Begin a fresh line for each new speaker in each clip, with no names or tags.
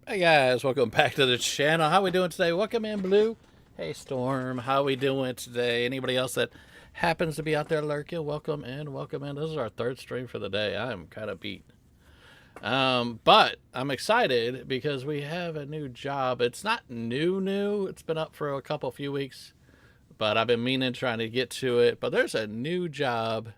Hey guys, welcome back to the channel. How we doing today? Welcome in, Blue. Hey Storm, how we doing today? Anybody else that happens to be out there lurking, welcome in, welcome in. This is our third stream for the day. I'm kind of beat. But I'm excited because we have a new job. It's not new. It's been up for a few weeks, but I've been meaning trying to get to it. But there's a new job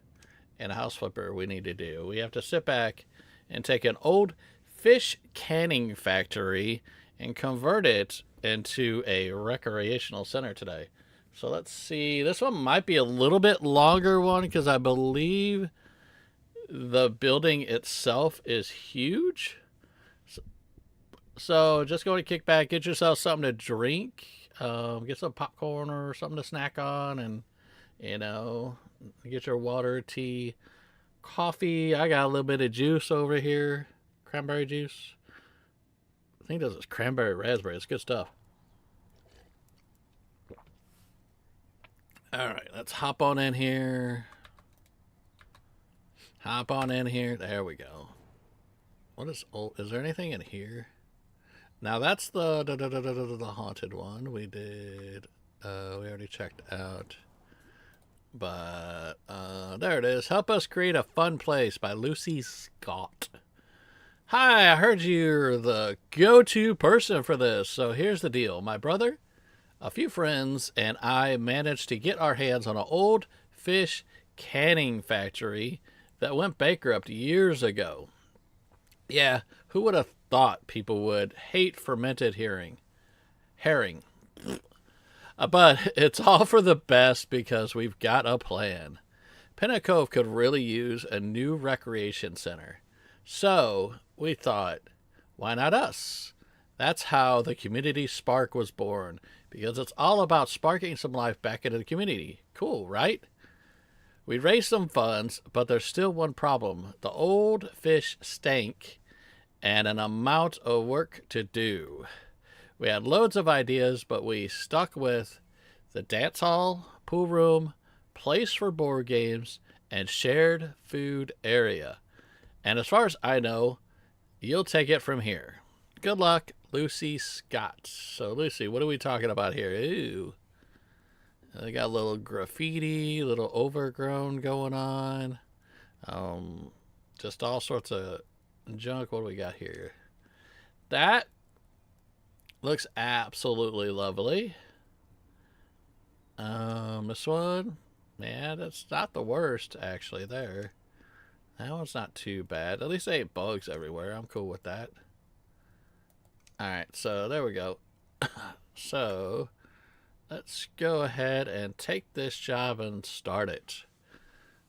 in a house flipper we need to do. We have to sit back and take an old fish canning factory and convert it into a recreational center today. So let's see. This one might be a little bit longer one because I believe the building itself is huge. So just go to kick back, get yourself something to drink, get some popcorn or something to snack on, and you know, get your water, tea, coffee. I got a little bit of juice over here, cranberry juice. I think this is cranberry raspberry. It's good stuff. All right, let's hop on in here. Hop on in here. There we go. What is old? Is there anything in here? Now that's the haunted one we did. We already checked out. But there it is. Help us create a fun place by Lucy Scott. Hi, I heard you're the go-to person for this. So here's the deal. My brother, a few friends, and I managed to get our hands on an old fish canning factory that went bankrupt years ago. Yeah, who would have thought people would hate fermented herring. But it's all for the best because we've got a plan. Pinna Cove could really use a new recreation center. So we thought, why not us? That's how the community spark was born, because it's all about sparking some life back into the community. Cool, right? We raised some funds, but there's still one problem. The old fish stank and an amount of work to do. We had loads of ideas, but we stuck with the dance hall, pool room, place for board games, and shared food area. And as far as I know, you'll take it from here. Good luck, Lucy Scott. So, Lucy, what are we talking about here? Ooh. They got a little graffiti, a little overgrown going on. Just all sorts of junk. What do we got here? That looks absolutely lovely. This one, man, that's not the worst actually. There, that one's not too bad. At least there ain't bugs everywhere. I'm cool with that. All right, so there we go. So let's go ahead and take this job and start it.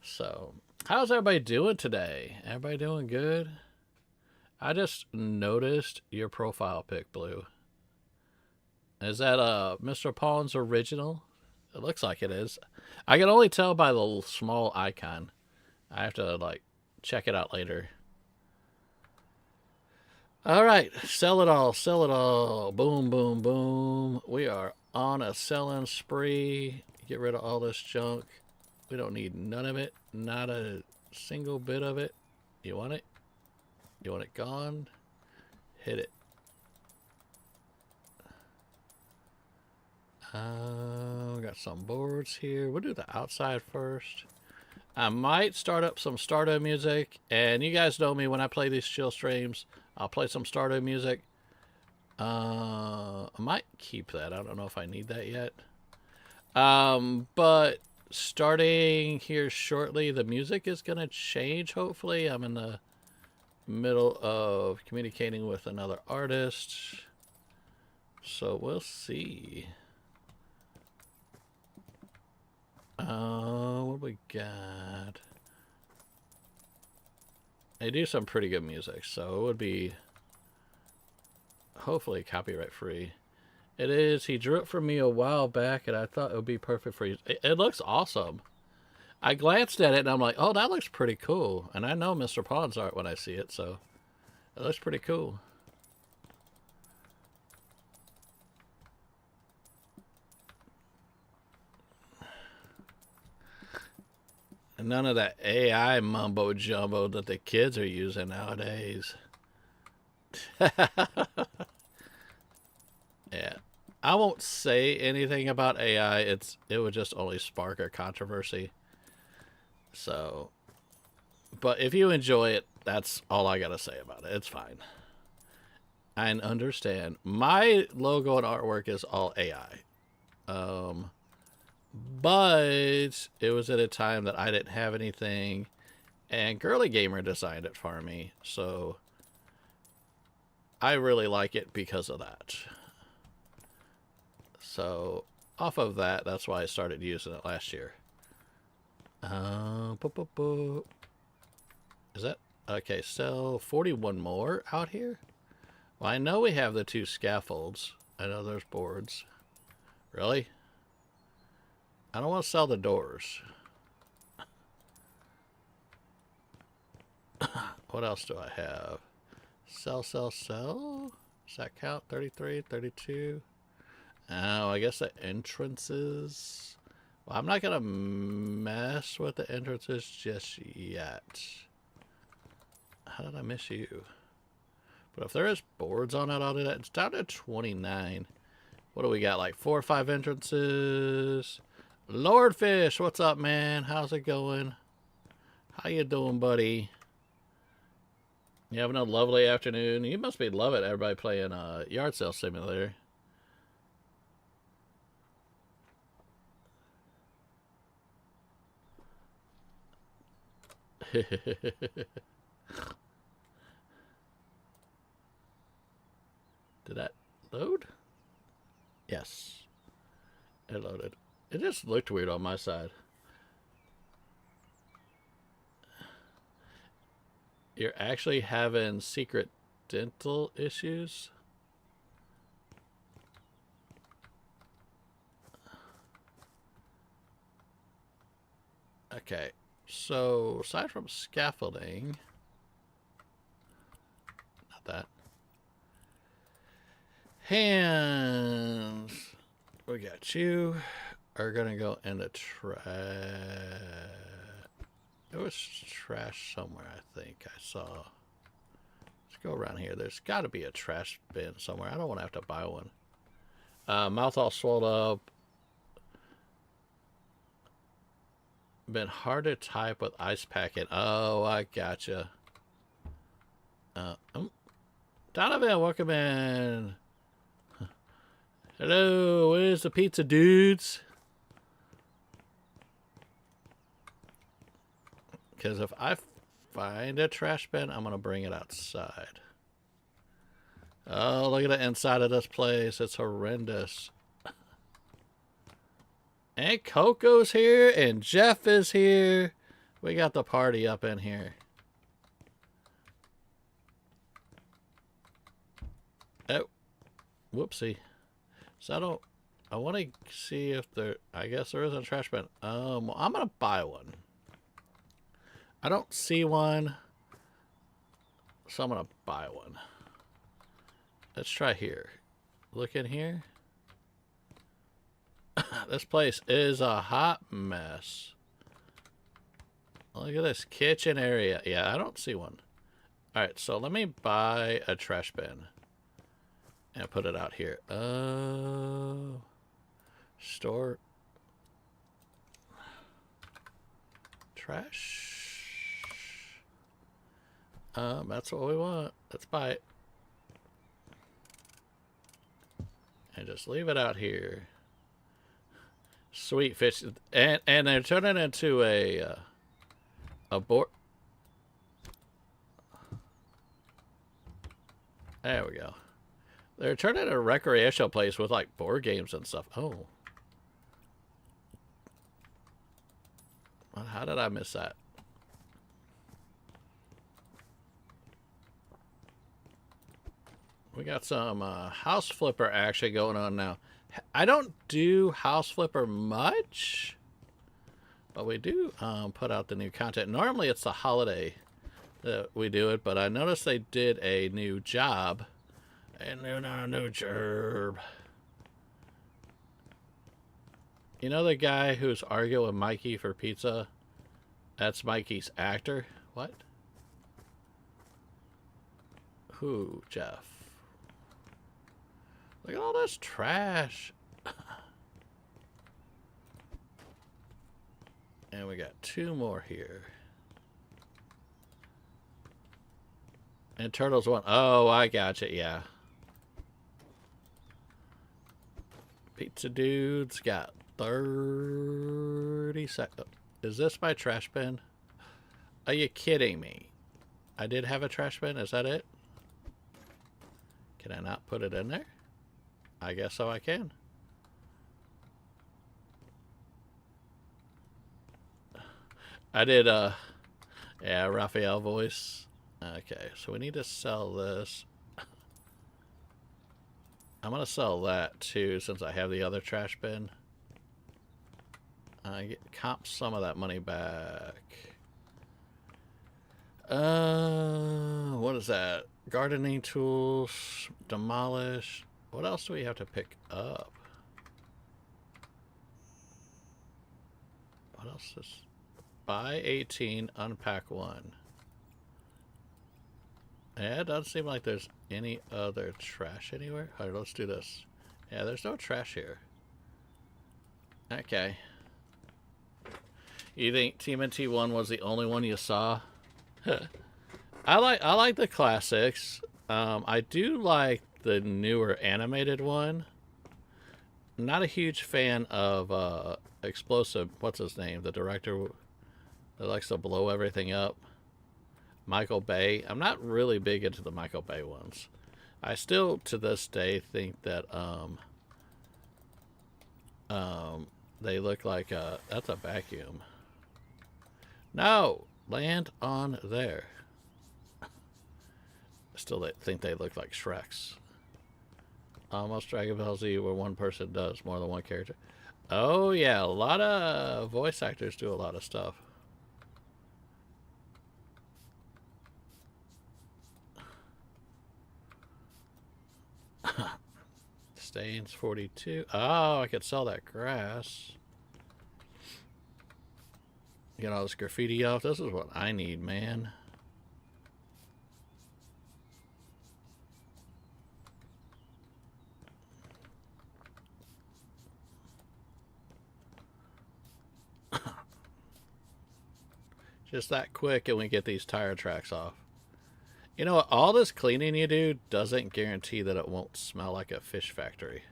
So, how's everybody doing today? Everybody doing good? I just noticed your profile pic, Blue. Is that Mr. Pawn's original? It looks like it is. I can only tell by the small icon. I have to like check it out later. All right, sell it all, sell it all. Boom, boom, boom. We are on a selling spree. Get rid of all this junk. We don't need none of it. Not a single bit of it. You want it? You want it gone? Hit it. We got some boards here. We'll do the outside first. I might start up some Stardew music. And you guys know me when I play these chill streams. I'll play some Stardew music. I might keep that. I don't know if I need that yet. But starting here shortly, the music is going to change, hopefully. I'm in the middle of communicating with another artist. So we'll see. What we got? They do some pretty good music, so it would be hopefully copyright free. It is. He drew it for me a while back, and I thought it would be perfect for you. It looks awesome. I glanced at it, and I'm like, oh, that looks pretty cool. And I know Mr. Pawn's art when I see it, so it looks pretty cool. And none of that AI mumbo jumbo that the kids are using nowadays. Yeah. I won't say anything about AI. It would just only spark a controversy. So, but if you enjoy it, that's all I gotta say about it. It's fine. I understand. My logo and artwork is all AI. Um, but it was at a time that I didn't have anything, and Girly Gamer designed it for me. So I really like it because of that. So off of that, that's why I started using it last year. Is that okay? Sell 41 more out here. Well, I know we have the 2 scaffolds. I know there's boards. Really? I don't want to sell the doors. What else do I have? Sell, sell, sell. Does that count? 33, 32. Oh, I guess the entrances. Well, I'm not going to mess with the entrances just yet. How did I miss you? But if there is boards on it, I'll do that. It's down to 29. What do we got? Like 4 or 5 entrances. Lord Fish, what's up, man? How's it going? How you doing, buddy? You having a lovely afternoon? You must be loving everybody playing Yard Sale Simulator. Did that load? Yes. It loaded. It just looked weird on my side. You're actually having secret dental issues? Okay. So, aside from scaffolding... Not that. Hands. We got you. Are gonna go in the trash. There was trash somewhere, I think I saw. Let's go around here. There's got to be a trash bin somewhere. I don't want to have to buy one. Mouth all swelled up. Been hard to type with ice packing. Oh, I gotcha. Donovan, welcome in. Hello, where's the pizza dudes? Because if I find a trash bin, I'm going to bring it outside. Oh, look at the inside of this place. It's horrendous. And Coco's here, and Jeff is here. We got the party up in here. Oh, whoopsie. So I want to see if there, I guess there isn't a trash bin. Well, I'm going to buy one. I don't see one, so I'm going to buy one. Let's try here. Look in here. This place is a hot mess. Look at this kitchen area. Yeah, I don't see one. Alright, so let me buy a trash bin. And put it out here. Store. Trash. That's what we want. Let's buy it. And just leave it out here. Sweet fish. And they're turning into a board. There we go. They're turning a recreational place with like board games and stuff. Oh. Well, how did I miss that? We got some house flipper action going on now. I don't do house flipper much, but we do put out the new content. Normally it's the holiday that we do it, but I noticed they did a new job. A new job. You know the guy who's arguing with Mikey for pizza? That's Mikey's actor. What? Who, Jeff? Look at all this trash. And we got 2 more here. And Turtles 1. Oh, I gotcha, yeah. Pizza Dude's got 30 seconds. Is this my trash bin? Are you kidding me? I did have a trash bin. Is that it? Can I not put it in there? I guess so I can. I did, yeah, Raphael voice. Okay, so we need to sell this. I'm going to sell that too since I have the other trash bin. I comp some of that money back. What is that? Gardening tools, demolish. What else do we have to pick up? What else is... Buy 18, unpack 1. Yeah, it doesn't seem like there's any other trash anywhere. Alright, let's do this. Yeah, there's no trash here. Okay. You think TMNT 1 was the only one you saw? I like the classics. I do like the newer animated one. I'm not a huge fan of Explosive. What's his name? The director that likes to blow everything up. Michael Bay. I'm not really big into the Michael Bay ones. I still, to this day, think that they look like that's a vacuum. No! Land on there. I still think they look like Shreks. Almost Dragon Ball Z where one person does more than one character. Oh yeah, a lot of voice actors do a lot of stuff. Stains 42. Oh, I could sell that grass. Get all this graffiti off. This is what I need, man. Just that quick and we get these tire tracks off. You know what? All this cleaning you do doesn't guarantee that it won't smell like a fish factory.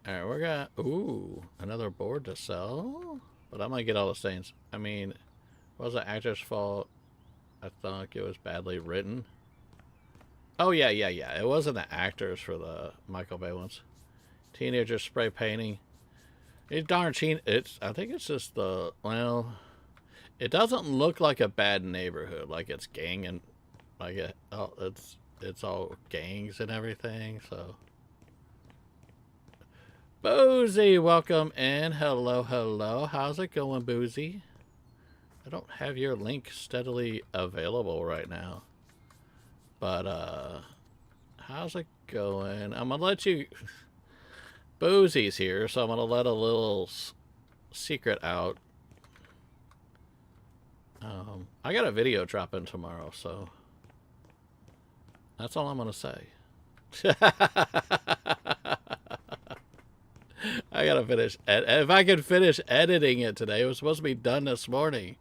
Alright, we're gonna... Ooh, another board to sell. But I'm gonna get all the stains. I mean, it was the actor's fault. I thought it was badly written. Oh, yeah. It wasn't the actors for the Michael Bay ones. Teenager spray painting. It's darn teen. I think it's just the... Well, it doesn't look like a bad neighborhood. Like it's gang and... Like it's all gangs and everything, so... Boozy, welcome in. Hello. How's it going, Boozy? I don't have your link steadily available right now. But, how's it going? I'm gonna let you... Boozy's here, so I'm gonna let a little secret out. I got a video dropping tomorrow, so... That's all I'm gonna say. I gotta finish. If I could finish editing it today, it was supposed to be done this morning.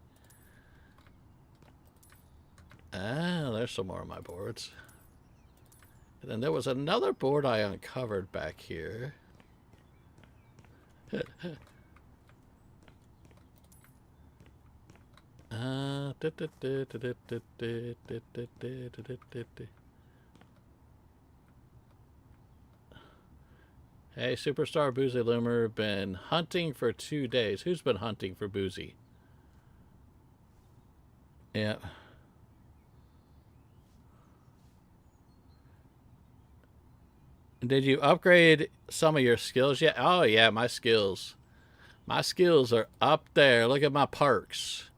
Ah, there's some more of my boards. And then there was another board I uncovered back here. Hey, Superstar Boozy Loomer, been hunting for 2 days. Who's been hunting for Boozy? Yeah. Did you upgrade some of your skills yet? Oh, yeah, my skills. My skills are up there. Look at my perks.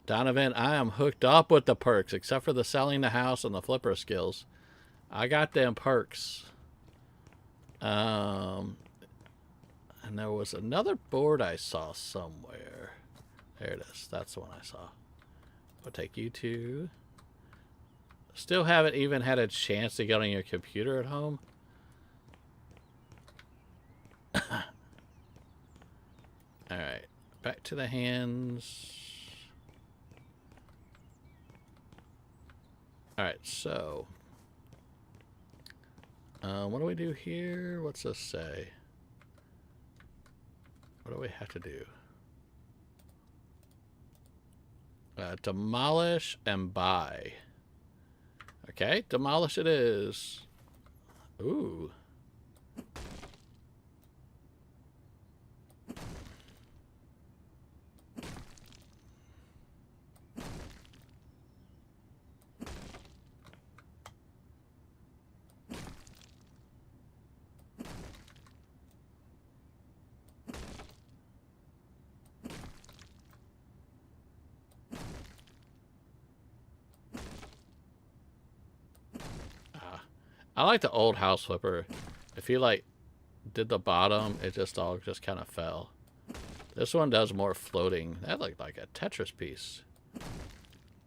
Donovan, I am hooked up with the perks, except for the selling the house and the flipper skills. I got them perks. And there was another board I saw somewhere. There it is. That's the one I saw. I'll take you to. Still haven't even had a chance to get on your computer at home. Alright. Back to the hands. Alright, so. What do we do here? What's this say? What do we have to do? Demolish and buy. Okay, demolish it is. Ooh. I like the old house flipper. If you like did the bottom, it just all just kind of fell. This one does more floating. That looked like a Tetris piece.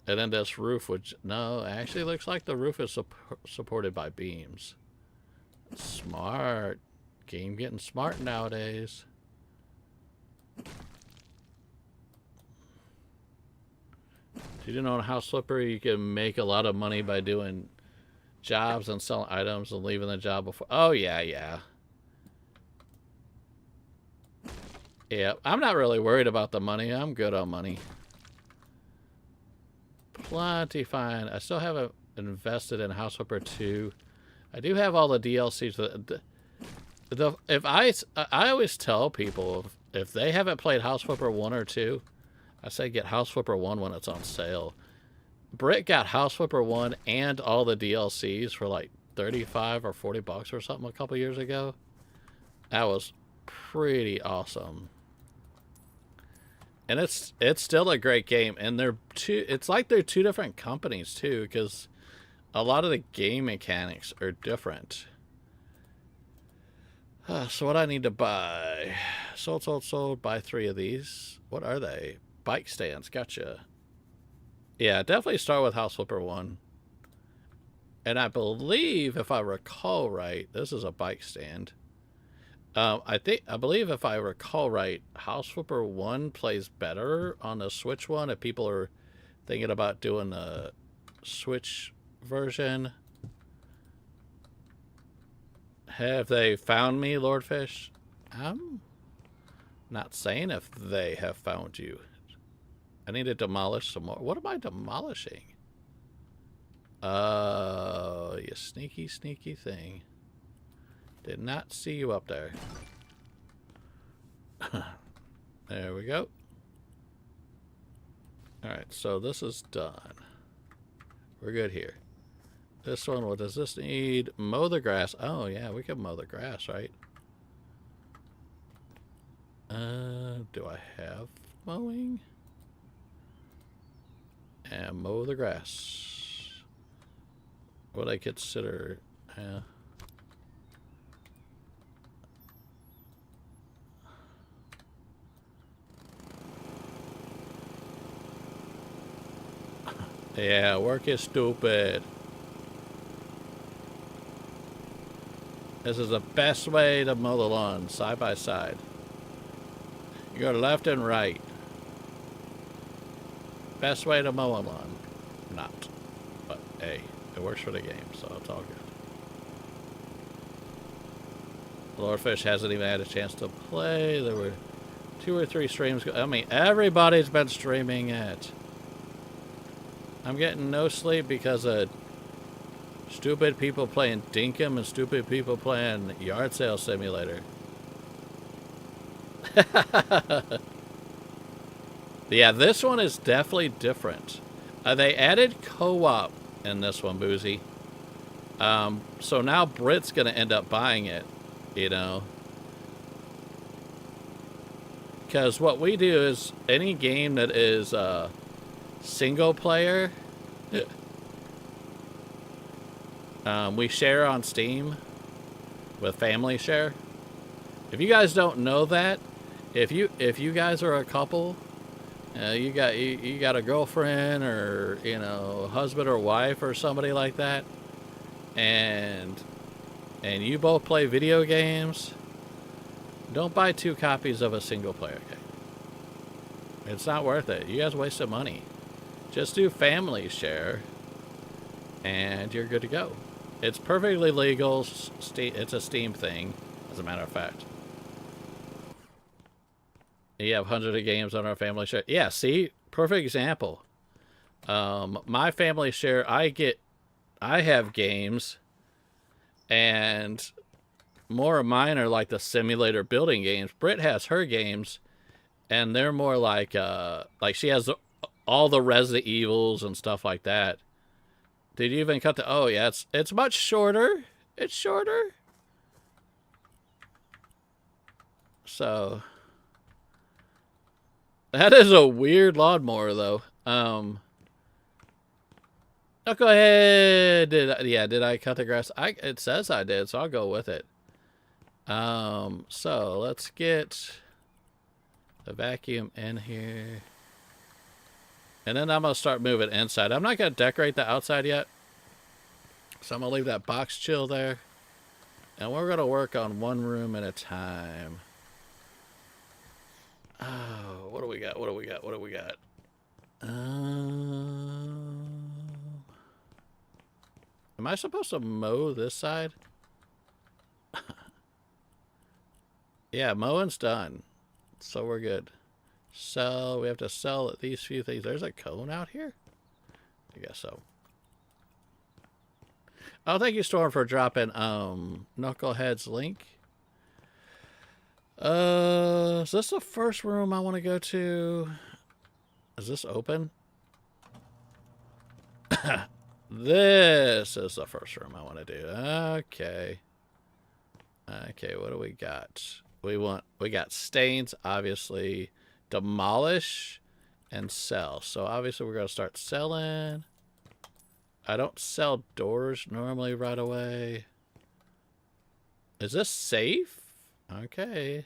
And then this roof, which no, actually looks like the roof is supported by beams. Smart. Game getting smart nowadays. Did you know on a house flipper you can make a lot of money by doing jobs and selling items and leaving the job before? Oh yeah, yeah. Yeah, I'm not really worried about the money. I'm good on money. Plenty fine. I still haven't invested in House Flipper 2. I do have all the DLCs. If I always tell people if they haven't played House Flipper 1 or 2, I say get House Flipper 1 when it's on sale. Britt got House Flipper 1 and all the DLCs for like 35 or 40 bucks or something a couple years ago. That was pretty awesome. And it's still a great game, and it's like they're two different companies too, because a lot of the game mechanics are different. So what I need to buy? Sold. Buy 3 of these. What are they? Bike stands. Gotcha. Yeah, definitely start with House Flipper 1. And I believe, if I recall right, this is a bike stand. I believe if I recall right, House Flipper 1 plays better on the Switch one if people are thinking about doing the Switch version. Have they found me, Lordfish? I'm not saying if they have found you. I need to demolish some more. What am I demolishing? You sneaky, sneaky thing. Did not see you up there. There we go. Alright, so this is done. We're good here. This one, what does this need? Mow the grass. Oh, yeah, we can mow the grass, right? Do I have mowing? And mow the grass. What I consider... Yeah, work is stupid. This is the best way to mow the lawn, side by side. You go left and right. Best way to mow a lawn. Not. But hey, it works for the game, so it's all good. Lordfish hasn't even had a chance to play. There were 2 or 3 streams. I mean, everybody's been streaming it. I'm getting no sleep because of stupid people playing Dinkum and stupid people playing Yard Sale Simulator. Yeah, this one is definitely different. They added co-op in this one, Boozy. So now Britt's going to end up buying it, you know. Because what we do is any game that is single player, we share on Steam with Family Share. If you guys don't know that, if you guys are a couple You got a girlfriend or husband or wife or somebody like that, and you both play video games. Don't buy 2 copies of a single player game. It's not worth it. You guys wasted money. Just do family share, and you're good to go. It's perfectly legal. It's a Steam thing, as a matter of fact. You have hundreds of games on our family share. Yeah, see? Perfect example. My family share, I have games, and more of mine are like the simulator building games. Britt has her games, and they're more like she has all the Resident Evils and stuff like that. Did you even cut the... Oh, yeah, it's much shorter. It's shorter. So... That is a weird lawnmower, though. Oh, go ahead. Did I cut the grass? It says I did, so I'll go with it. So let's get the vacuum in here. And then I'm going to start moving inside. I'm not going to decorate the outside yet. So I'm going to leave that box chill there. And we're going to work on one room at a time. Oh, what do we got? What do we got? What do we got? Am I supposed to mow this side? Yeah, mowing's done. So we're good. So we have to sell these few things. There's a cone out here? I guess so. Oh, thank you, Storm, for dropping Knucklehead's link. Is this the first room I want to go to? Is this open? This is the first room I want to do. Okay. Okay, what do we got? We got stains, obviously. Demolish and sell. So obviously we're going to start selling. I don't sell doors normally right away. Is this safe? Okay.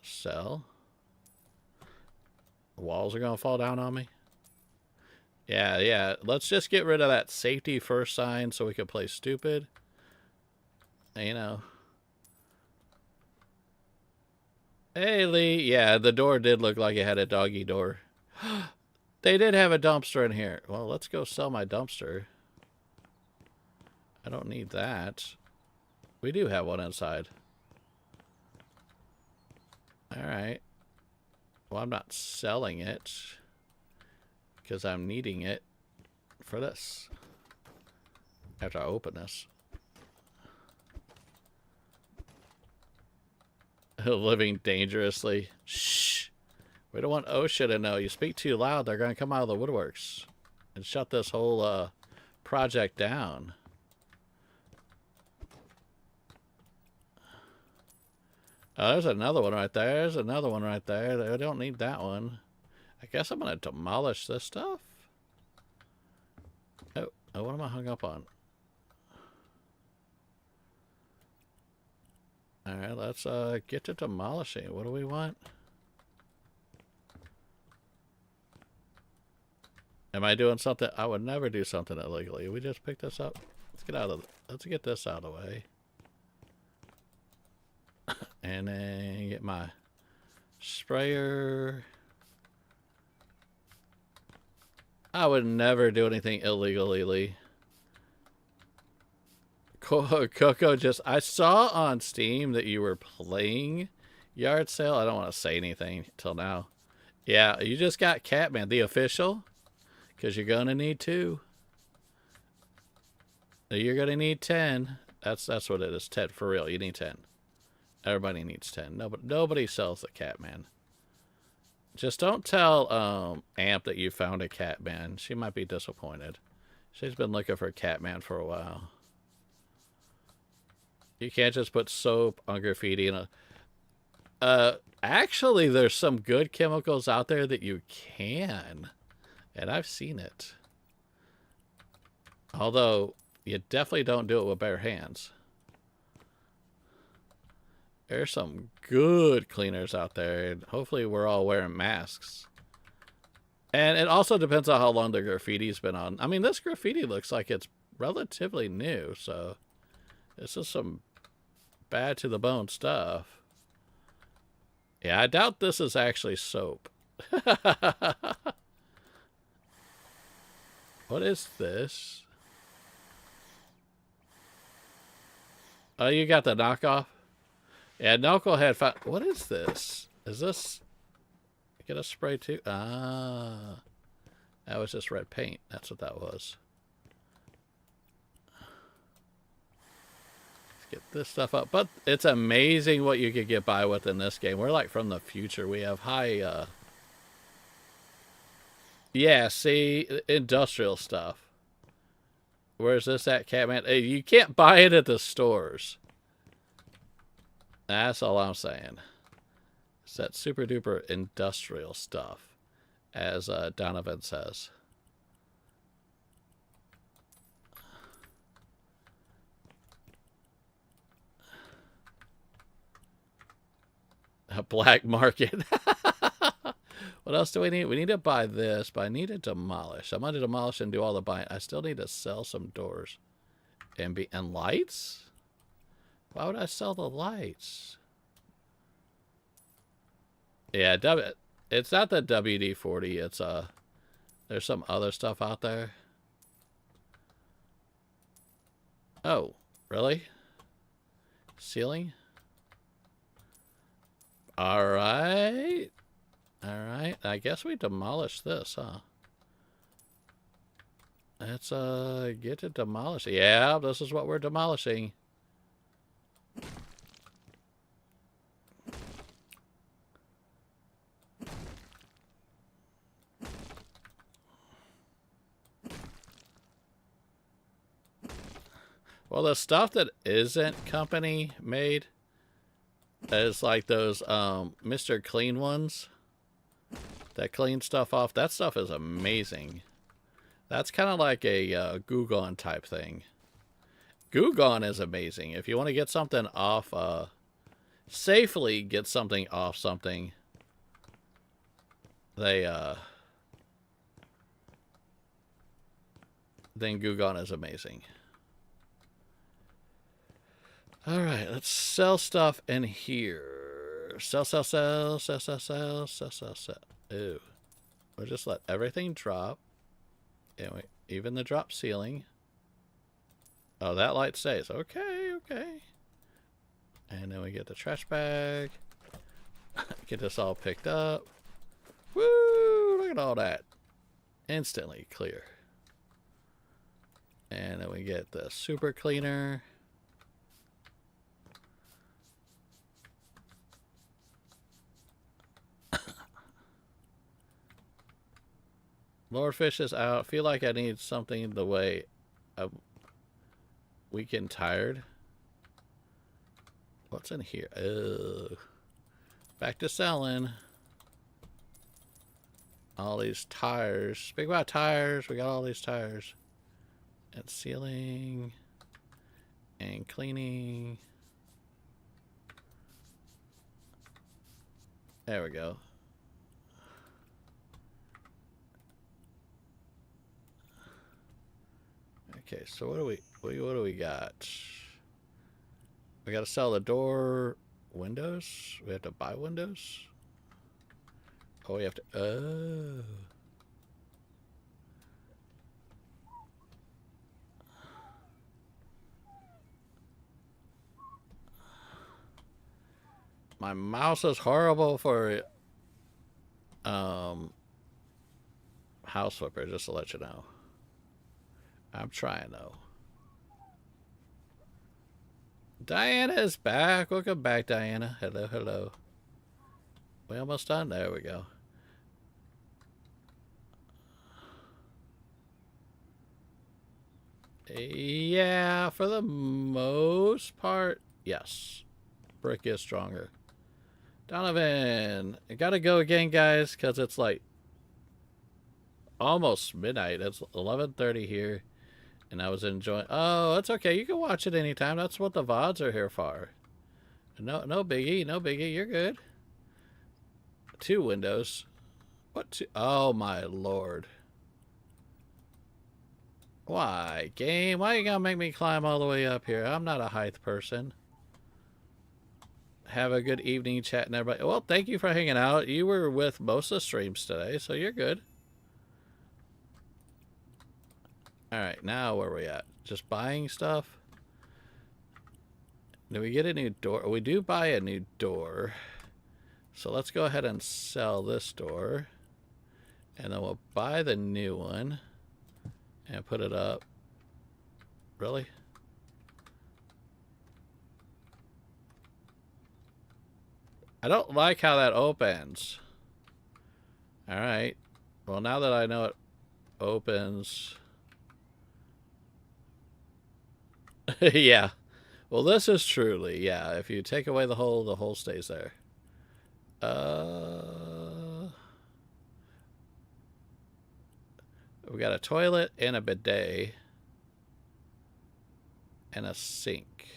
Sell. Walls are going to fall down on me. Yeah. Let's just get rid of that safety first sign so we can play stupid. You know. Hey, Lee. Yeah, the door did look like it had a doggy door. They did have a dumpster in here. Well, let's go sell my dumpster. I don't need that. We do have one inside. Alright. Well, I'm not selling it because I'm needing it for this. After I open this. Living dangerously. Shh. We don't want OSHA to know. You speak too loud, they're going to come out of the woodworks and shut this whole project down. Oh, there's another one right there. There's another one right there. I don't need that one. I guess I'm going to demolish this stuff. Oh, what am I hung up on? Alright, let's get to demolishing. What do we want? Am I doing something? I would never do something illegally. We just picked this up. Let's get this out of the way. And then get my sprayer. I would never do anything illegally, Lee. Coco, I saw on Steam that you were playing Yard Sale. I don't want to say anything till now. Yeah, you just got Catman, the official, because you're going to need 2. You're going to need 10. That's what it is, 10, for real. You need 10. Everybody needs 10. Nobody sells the Catman. Just don't tell Amp that you found a Catman. She might be disappointed. She's been looking for a Catman for a while. You can't just put soap on graffiti and actually there's some good chemicals out there that you can. And I've seen it. Although you definitely don't do it with bare hands. There's some good cleaners out there, and hopefully we're all wearing masks. And it also depends on how long the graffiti's been on. I mean, this graffiti looks like it's relatively new, so this is some bad to the bone stuff. Yeah, I doubt this is actually soap. What is this? Oh, you got the knockoff? Yeah, Knucklehead found... What is this? Is this... Get a spray too? Ah. That was just red paint. That's what that was. Let's get this stuff up. But it's amazing what you could get by with in this game. We're like from the future. We have high... Yeah, see? Industrial stuff. Where's this at, Catman? Hey, you can't buy it at the stores. That's all I'm saying. It's that super duper industrial stuff, as Donovan says. A black market. What else do we need? We need to buy this, but I need to demolish. I'm going to demolish and do all the buying. I still need to sell some doors. And lights? Why would I sell the lights? Yeah, it's not the WD-40. It's there's some other stuff out there. Oh, really? Ceiling? All right. All right. I guess we demolished this, huh? Let's get to demolish. Yeah, this is what we're demolishing. Well, the stuff that isn't company made is like those Mr. Clean ones that clean stuff off. That stuff is amazing. That's kind of like a Goo Gone type thing. Goo Gone is amazing. If you want to get something off, safely get something off something, then Goo Gone is amazing. All right, let's sell stuff in here. Sell. Ooh. We'll just let everything drop. And even the drop ceiling. Oh, that light stays. Okay. And then we get the trash bag. Get this all picked up. Woo! Look at all that. Instantly clear. And then we get the super cleaner. Lordfish is out. Feel like I need something the way I'm weak and tired. What's in here? Ugh. Back to selling. All these tires. Speak about tires. We got all these tires. And sealing. And cleaning. There we go. Okay, so what do we got? We got to sell the door windows. We have to buy windows. Oh, we have to. Oh. My mouse is horrible for house flipper, just to let you know. I'm trying though. Diana is back. Welcome back, Diana. Hello. We almost done. There we go. Yeah, for the most part, yes. Brick is stronger. Donovan, I gotta go again, guys, because it's like almost midnight. It's 11:30 here. And I was enjoying... Oh, it's okay. You can watch it anytime. That's what the VODs are here for. No biggie, no biggie. You're good. 2 windows. What? Oh my lord. Why, game? Why you gonna make me climb all the way up here? I'm not a height person. Have a good evening chatting, everybody. Well, thank you for hanging out. You were with most of the streams today, so you're good. Alright, now where are we at? Just buying stuff? Do we get a new door? We do buy a new door. So let's go ahead and sell this door. And then we'll buy the new one. And put it up. Really? I don't like how that opens. Alright. Well, now that I know it opens... yeah. Well, this is truly, yeah. If you take away the hole stays there. We got a toilet and a bidet. And a sink.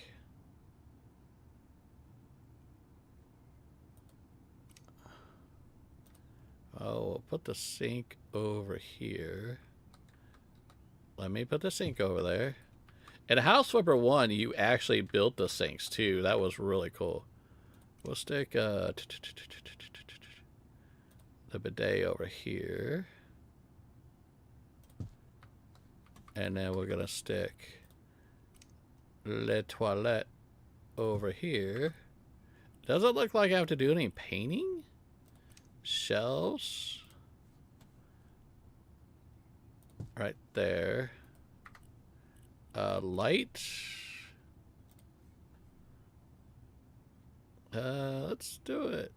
Oh, we'll put the sink over here. Let me put the sink over there. In House Flipper 1, you actually built the sinks too. That was really cool. We'll stick the bidet over here. And then we're going to stick le toilette over here. Doesn't look like I have to do any painting. Shelves. Right there. Light. Let's do it.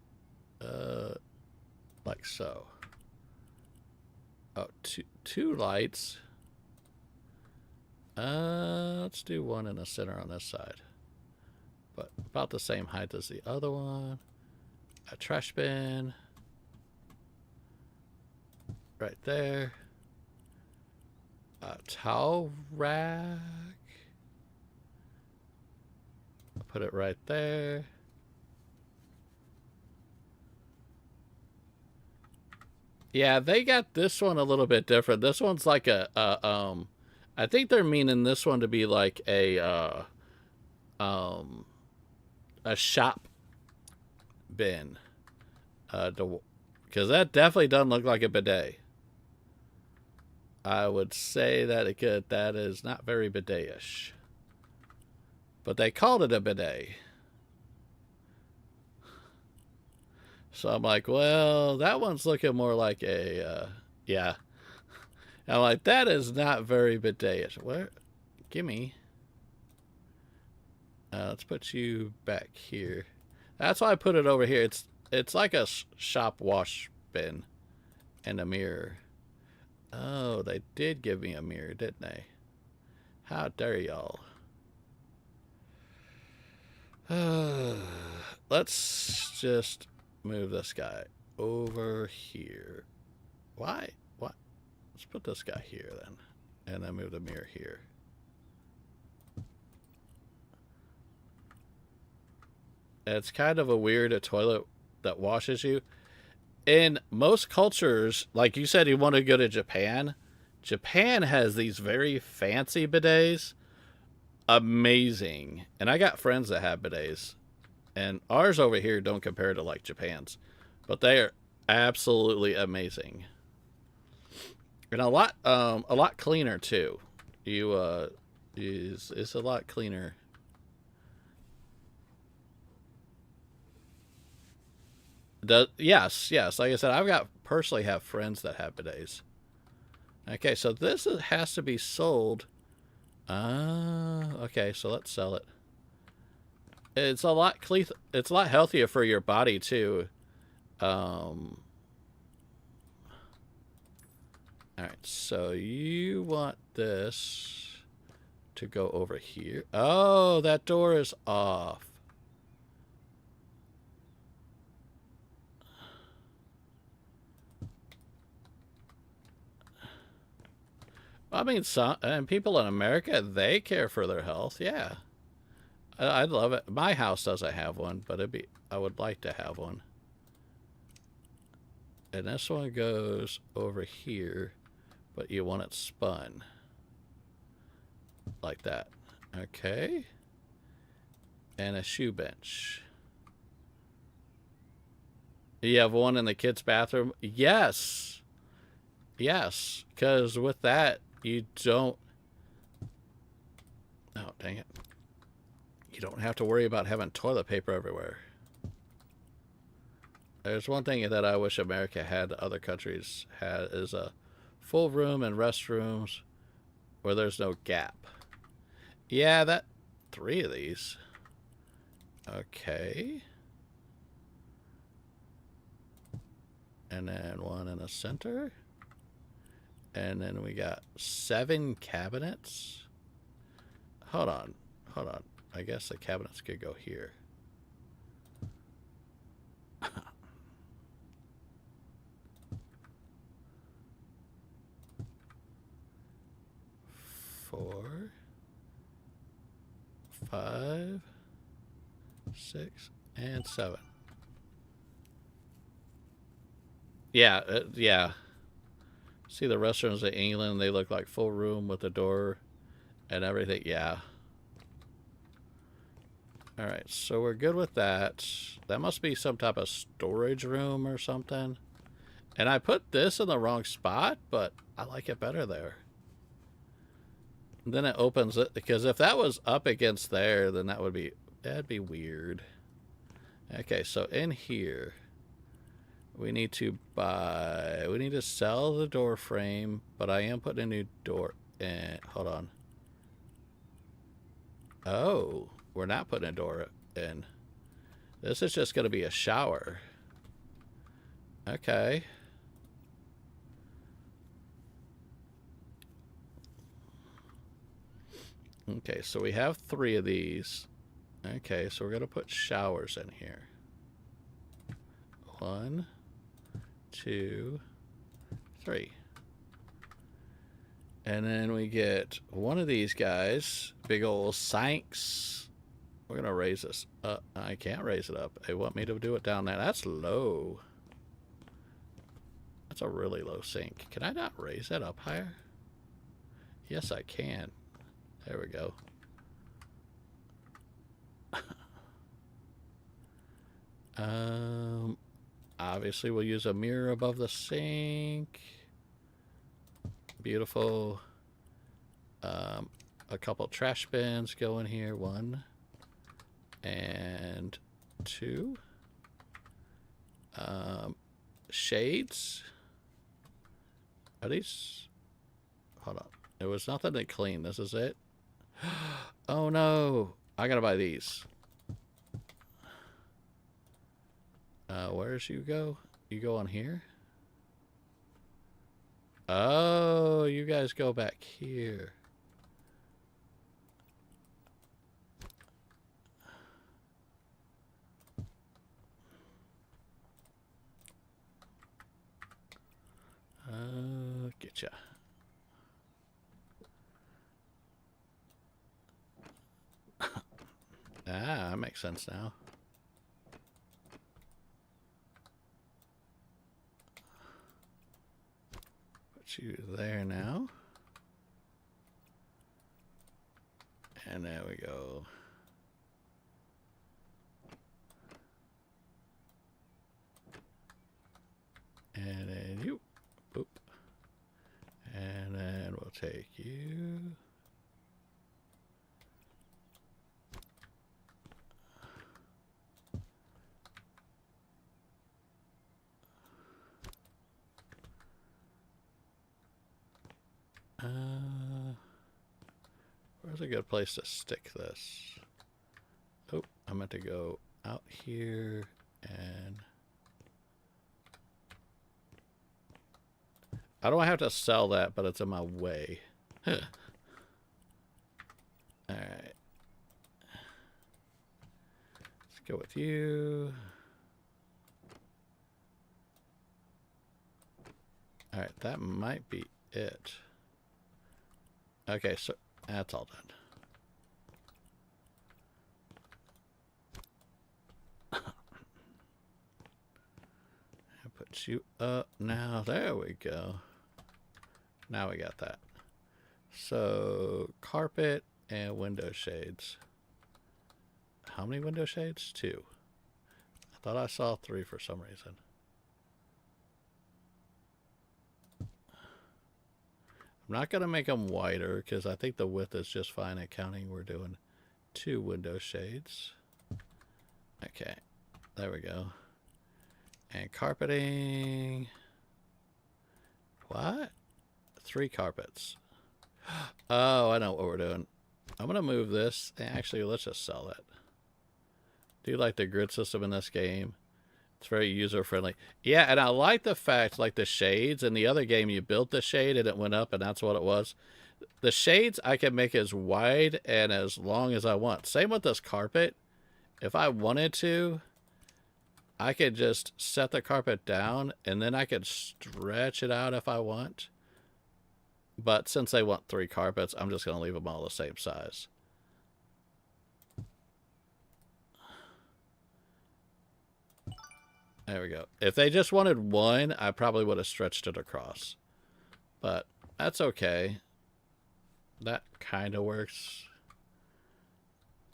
Like so. Oh, two lights. Let's do one in the center on this side. But about the same height as the other one. A trash bin. Right there. A towel rack. I'll put it right there. Yeah, they got this one a little bit different. This one's like I think they're meaning this one to be like a shop bin. Because that definitely doesn't look like a bidet. I would say that that is not very bidet-ish. But they called it a bidet. So I'm like, well, that one's looking more like a, yeah. I'm like, that is not very bidet-ish. Where? Gimme. Let's put you back here. That's why I put it over here. It's like a shop wash bin and a mirror. Oh, they did give me a mirror, didn't they? How dare y'all? Let's just move this guy over here. Why? What? Let's put this guy here then. And then move the mirror here. It's kind of a weird toilet that washes you. In most cultures, like you said, you want to go to Japan. Japan has these very fancy bidets. Amazing. And I got friends that have bidets. And ours over here don't compare to like Japan's. But they are absolutely amazing. And a lot cleaner too. It's a lot cleaner. Yes. Like I said, personally have friends that have bidets. Okay, so this has to be sold. Okay, so let's sell it. It's a lot it's a lot healthier for your body too. All right, so you want this to go over here. Oh, that door is off. I mean, and people in America, they care for their health, yeah. I'd love it. My house doesn't have one, but I would like to have one. And this one goes over here, but you want it spun. Like that. Okay. And a shoe bench. You have one in the kids' bathroom? Yes. Yes. Because with that, you don't... Oh, dang it. You don't have to worry about having toilet paper everywhere. There's one thing that I wish America had that other countries had is a full room and restrooms where there's no gap. Yeah, that... 3 of these. Okay. And then one in the center. And then we got 7 cabinets. Hold on. Hold on. I guess the cabinets could go here. Four, 5, 6, and 7. Yeah, yeah. See the restaurants in England, they look like full room with a door and everything. Yeah. All right, so we're good with that. That must be some type of storage room or something. And I put this in the wrong spot, but I like it better there. And then it opens it, because if that was up against there, then that'd be weird. Okay, so in here, we need to sell the door frame, but I am putting a new door in. Hold on. Oh, we're not putting a door in. This is just going to be a shower. Okay. Okay, so we have 3 of these. Okay, so we're going to put showers in here. 1, 2, 3. And then we get one of these guys, big old sinks. We're going to raise this up. I can't raise it up. They want me to do it down there. That's low. That's a really low sink. Can I not raise that up higher? Yes, I can. There we go. Obviously we'll use a mirror above the sink. Beautiful. A couple trash bins go in here. 1 and 2. Shades. Are these? Hold on. There was nothing to clean. This is it. Oh no. I gotta buy these. Where's you go? You go on here? Oh, you guys go back here. Getcha. That makes sense now. Put you there now. And there we go. And then you. Boop. And then we'll take you. Where's a good place to stick this? Oh, I meant to go out here and... I don't have to sell that, but it's in my way. Alright. Let's go with you. Alright, that might be it. Okay, so that's all done. Put you up now. There we go. Now we got that. So, carpet and window shades. How many window shades? 2. I thought I saw 3 for some reason. I'm not going to make them wider because I think the width is just fine at counting. We're doing 2 window shades. Okay, there we go. And carpeting. What? 3 carpets. Oh, I know what we're doing. I'm going to move this. Actually, let's just sell it. Do you like the grid system in this game? It's very user-friendly. Yeah, and I like the fact, like the shades. In the other game, you built the shade and it went up, and that's what it was. The shades, I can make as wide and as long as I want. Same with this carpet. If I wanted to, I could just set the carpet down, and then I could stretch it out if I want. But since they want 3 carpets, I'm just going to leave them all the same size. There we go. If they just wanted 1, I probably would have stretched it across. But that's okay. That kind of works.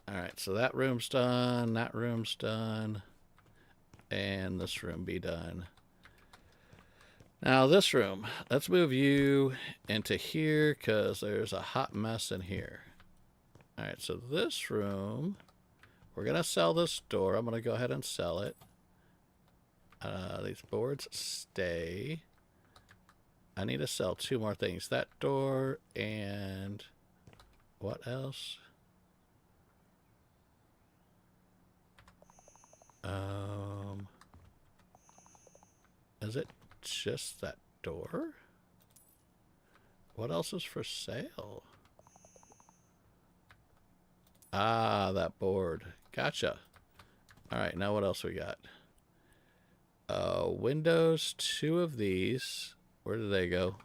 Alright, so that room's done. That room's done. And this room be done. Now this room, let's move you into here because there's a hot mess in here. Alright, so this room, we're going to sell this door. I'm going to go ahead and sell it. These boards stay. I need to sell 2 more things. That door and what else? Is it just that door? What else is for sale? Ah, that board. Gotcha. Alright, now what else we got? Windows, 2 of these. Where did they go?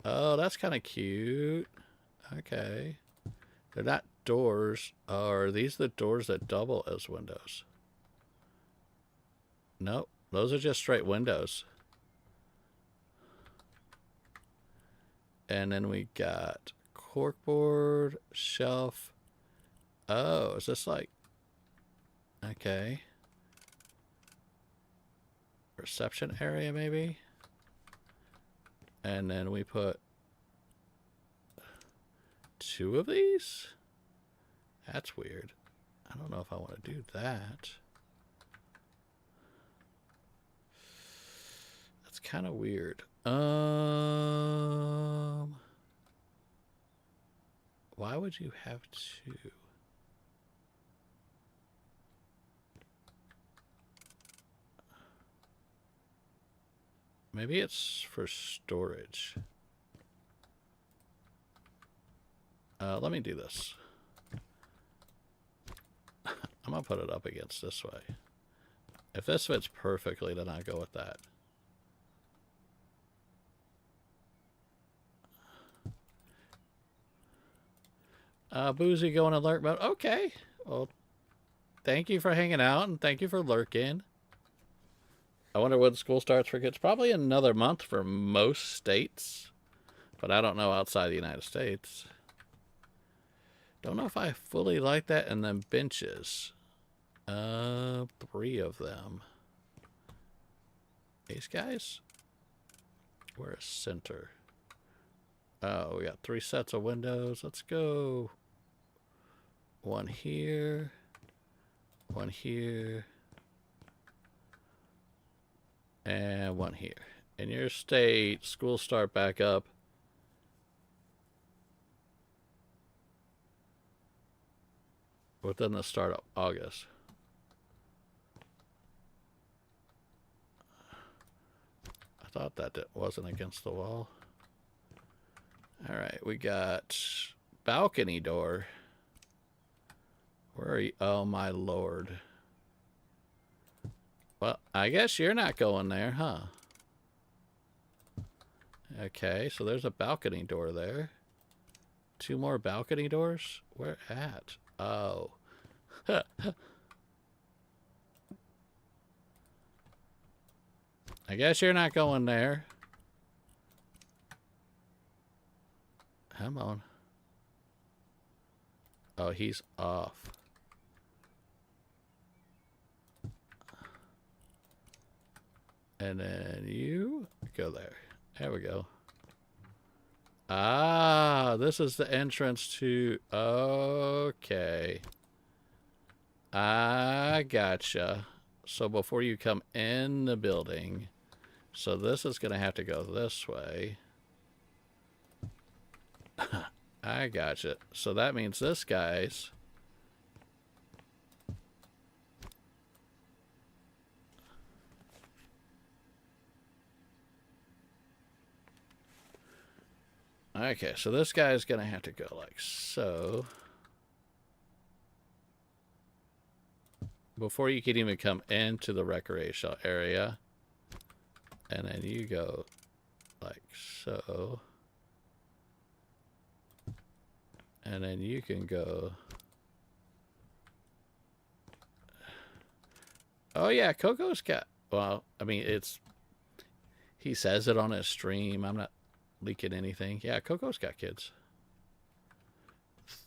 Oh, that's kind of cute. Okay. They're not doors. Are these the doors that double as windows? Nope. Those are just straight windows. And then we got corkboard, shelf. Oh, is this like... Okay. Reception area, maybe? And then we put 2 of these? That's weird. I don't know if I want to do that. That's kind of weird. Why would you have 2? Maybe it's for storage. Let me do this. I'm going to put it up against this way. If this fits perfectly, then I'll go with that. Boozy going alert mode. Okay. Well, thank you for hanging out and thank you for lurking. I wonder when school starts for kids. Probably another month for most states. But I don't know outside the United States. Don't know if I fully like that. And then benches. 3 of them. These guys? Where is center? Oh, we got 3 sets of windows. Let's go. 1 here. 1 here. And 1 here. In your state, schools start back up within the start of August. I thought that wasn't against the wall. All right, we got balcony door. Where are you? Oh, my Lord. Well, I guess you're not going there, huh? Okay, so there's a balcony door there. 2 more balcony doors? Where at? Oh. I guess you're not going there. Come on. Oh, he's off. And then you go there. There we go. Ah, this is the entrance to... Okay. I gotcha. So before you come in the building... So this is going to have to go this way. I gotcha. So that means this guy's... Okay, so this guy's going to have to go like so. Before you can even come into the recreational area. And then you go like so. And then you can go... Oh yeah, Coco's got... Well, I mean, it's... He says it on his stream. I'm not leaking anything. Yeah, Coco's got kids.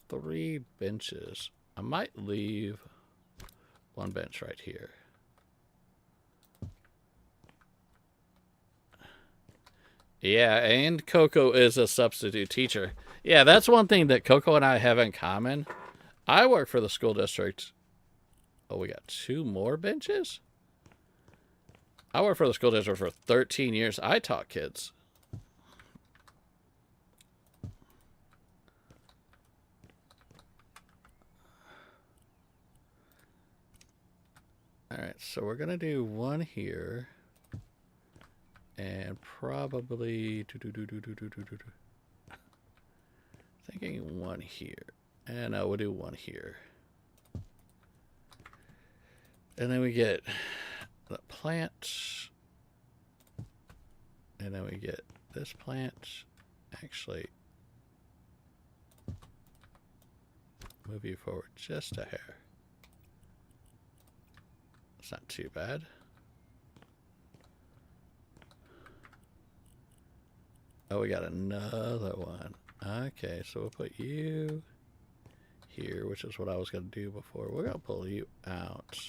3 benches. I might leave 1 bench right here. Yeah, and Coco is a substitute teacher. Yeah, that's one thing that Coco and I have in common. I work for the school district. Oh, we got 2 more benches? I worked for the school district for 13 years. I taught kids. All right, so we're going to do 1 here. And probably... Thinking 1 here. And we'll do 1 here. And then we get the plant. And then we get this plant. Actually, move you forward just a hair. It's not too bad. Oh, we got another one. Okay, so we'll put you here, which is what I was going to do before. We're going to pull you out.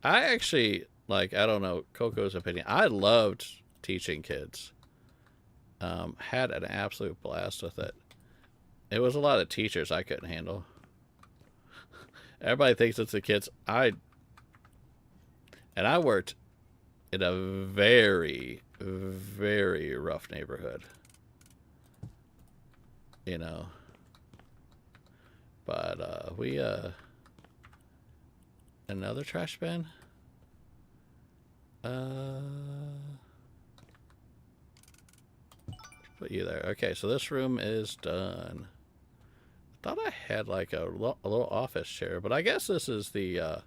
I actually, like, I don't know, Coco's opinion. I loved teaching kids. Had an absolute blast with it. It was a lot of teachers I couldn't handle. Everybody thinks it's the kids. And I worked in a very, very rough neighborhood. You know. But we another trash bin. Put you there. Okay, so this room is done. I thought I had like a little office chair, but I guess this is the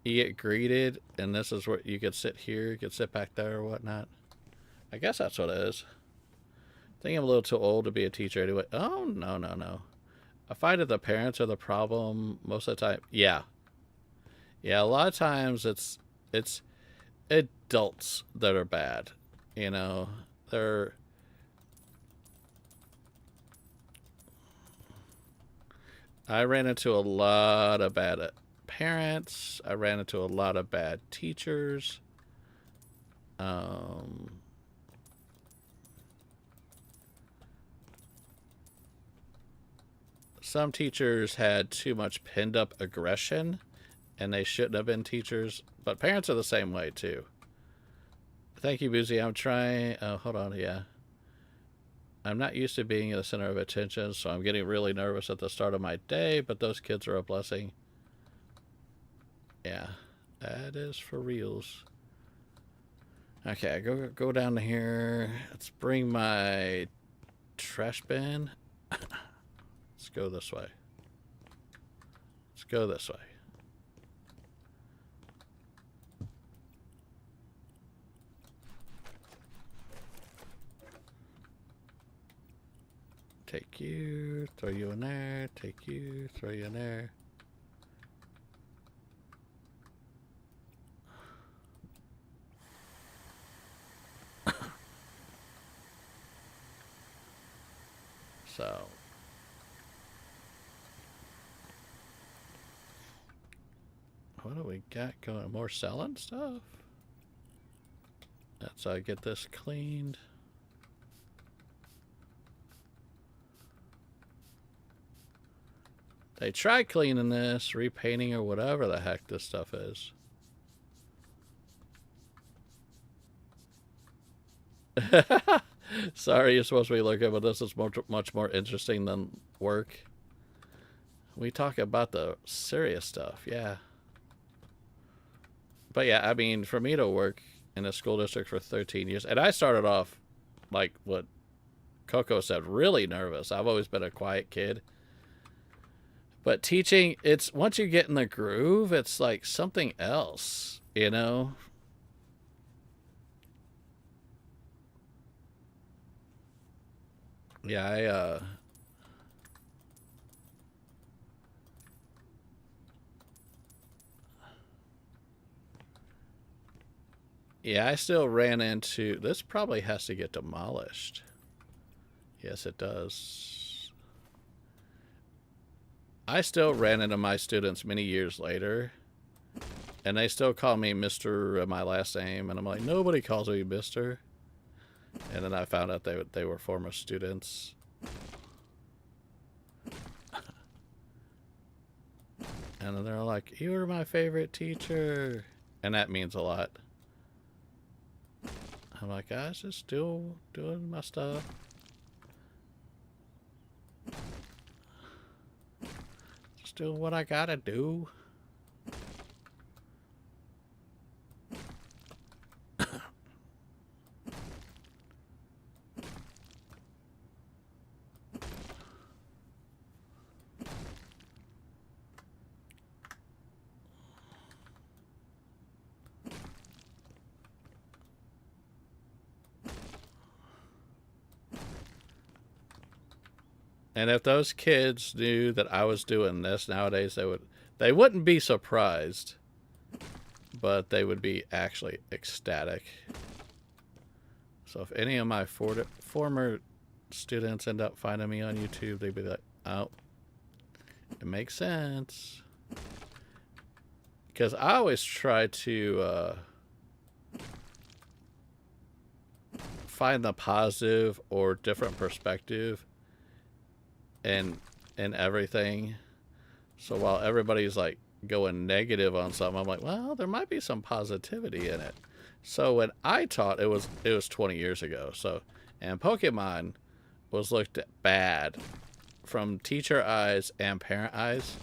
you get greeted, and this is where you could sit here, you could sit back there or whatnot. I guess that's what it is. I think I'm a little too old to be a teacher anyway. Oh, no, no, no. I find that the parents are the problem most of the time. Yeah. Yeah, a lot of times it's adults that are bad. You know, I ran into a lot of bad parents. I ran into a lot of bad teachers. Some teachers had too much pinned up aggression, and they shouldn't have been teachers. But parents are the same way too. Thank you, Boozy. I'm trying. Oh, hold on. Yeah. I'm not used to being the center of attention, so I'm getting really nervous at the start of my day, but those kids are a blessing. Yeah, that is for reals. Okay, go down here. Let's bring my trash bin. Let's go this way. Let's go this way. Take you, throw you in there, take you, throw you in there. So, what do we got going? More selling stuff? Let's get this cleaned. They tried cleaning this, repainting, or whatever the heck this stuff is. Sorry, you're supposed to be looking, but this is much more interesting than work. We talk about the serious stuff, yeah. But yeah, I mean, for me to work in a school district for 13 years, and I started off, like what Coco said, really nervous. I've always been a quiet kid. But teaching, it's once you get in the groove, it's like something else, you know? Yeah, I still ran into, this probably has to get demolished. Yes, it does. I still ran into my students many years later, and they still call me Mr. My last name, and I'm like, nobody calls me Mr. And then I found out they were former students. And then they're like, you were my favorite teacher. And that means a lot. I'm like, guys, just still doing my stuff. Just doing what I gotta do. And if those kids knew that I was doing this nowadays, they wouldn't be surprised, but they would be actually ecstatic. So if any of my former students end up finding me on YouTube, they'd be like, oh, it makes sense. Because I always try to find the positive or different perspective in everything. So while everybody's like going negative on something, I'm like, well, there might be some positivity in it. So when I taught, it was 20 years ago. So, and Pokemon was looked at bad from teacher eyes and parent eyes.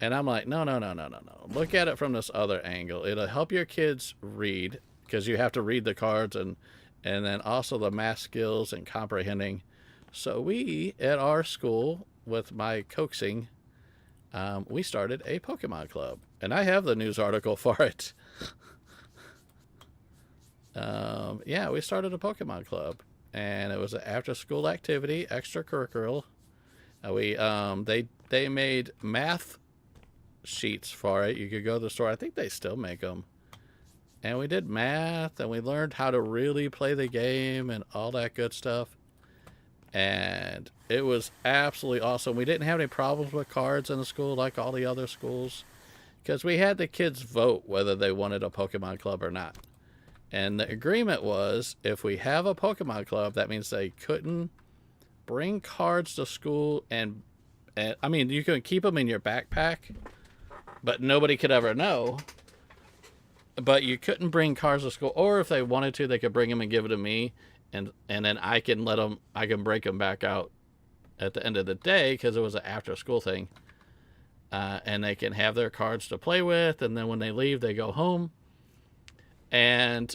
And I'm like, no. Look at it from this other angle. It'll help your kids read, because you have to read the cards, and then also the math skills and comprehending. So we, at our school, with my coaxing, we started a Pokemon club. And I have the news article for it. Yeah, we started a Pokemon club. And it was an after-school activity, extracurricular. They made math sheets for it. You could go to the store. I think they still make them. And we did math, and we learned how to really play the game and all that good stuff. And it was absolutely awesome. We didn't have any problems with cards in the school like all the other schools, because we had the kids vote whether they wanted a Pokemon club or not. And the agreement was, if we have a Pokemon club, that means they couldn't bring cards to school, and I mean, you can keep them in your backpack, but nobody could ever know. But you couldn't bring cards to school, or if they wanted to, they could bring them and give it to me, and then I can break them back out at the end of the day, because it was an after school thing. And they can have their cards to play with, and then when they leave, they go home. And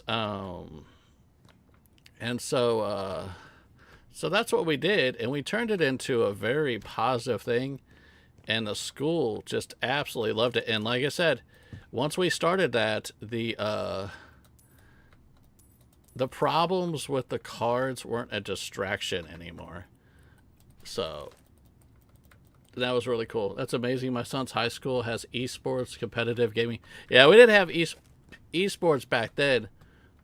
so that's what we did, and we turned it into a very positive thing, and the school just absolutely loved it. And like I said, once we started that, the problems with the cards weren't a distraction anymore. So that was really cool. That's amazing. My son's high school has esports, competitive gaming. Yeah, we didn't have esports back then,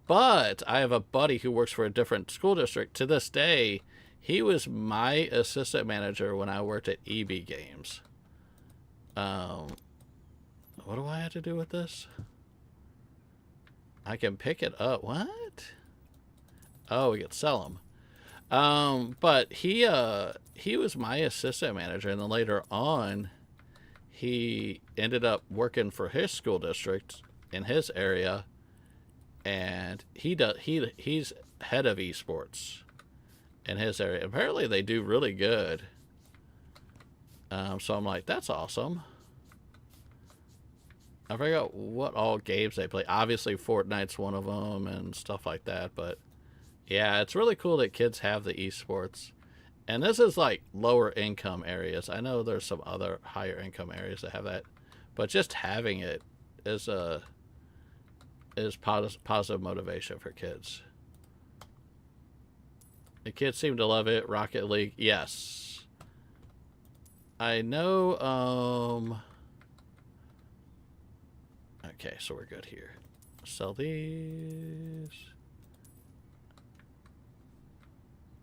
but I have a buddy who works for a different school district. To this day, He was my assistant manager when I worked at EB Games. What do I have to do with this? I can pick it up. What? Oh, we can sell them. But he was my assistant manager, and then later on, he ended up working for his school district in his area, and he's head of esports in his area. Apparently, they do really good. So I'm like, that's awesome. I forgot what all games they play. Obviously, Fortnite's one of them and stuff like that. But yeah, it's really cool that kids have the esports. And this is like lower income areas. I know there's some other higher income areas that have that, but just having it is positive motivation for kids. The kids seem to love it. Rocket League, yes. I know. Okay, so we're good here. Sell these.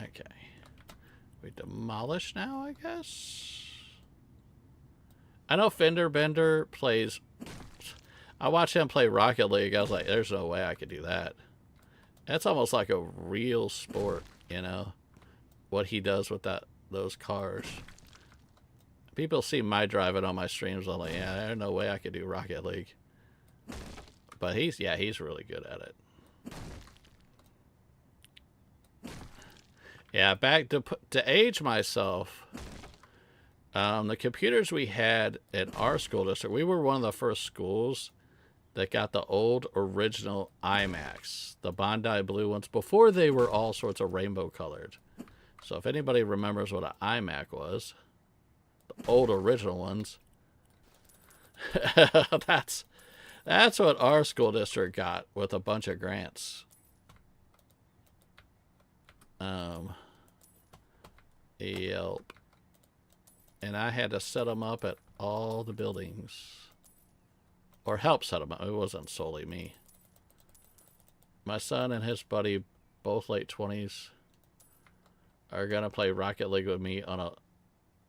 Okay. We demolish now, I guess. I know Fender Bender plays. I watched him play Rocket League. I was like, there's no way I could do that. That's almost like a real sport, you know, what he does with those cars. People see my driving on my streams. I'm like, yeah, there's no way I could do Rocket League. But he's really good at it. Yeah, back to age myself. The computers we had in our school district, we were one of the first schools that got the old original iMacs, the Bondi blue ones, before they were all sorts of rainbow colored. So if anybody remembers what an iMac was, the old original ones, that's what our school district got with a bunch of grants. Yelp. And I had to set them up at all the buildings. Or help set them up. It wasn't solely me. My son and his buddy, both late 20s, are going to play Rocket League with me on a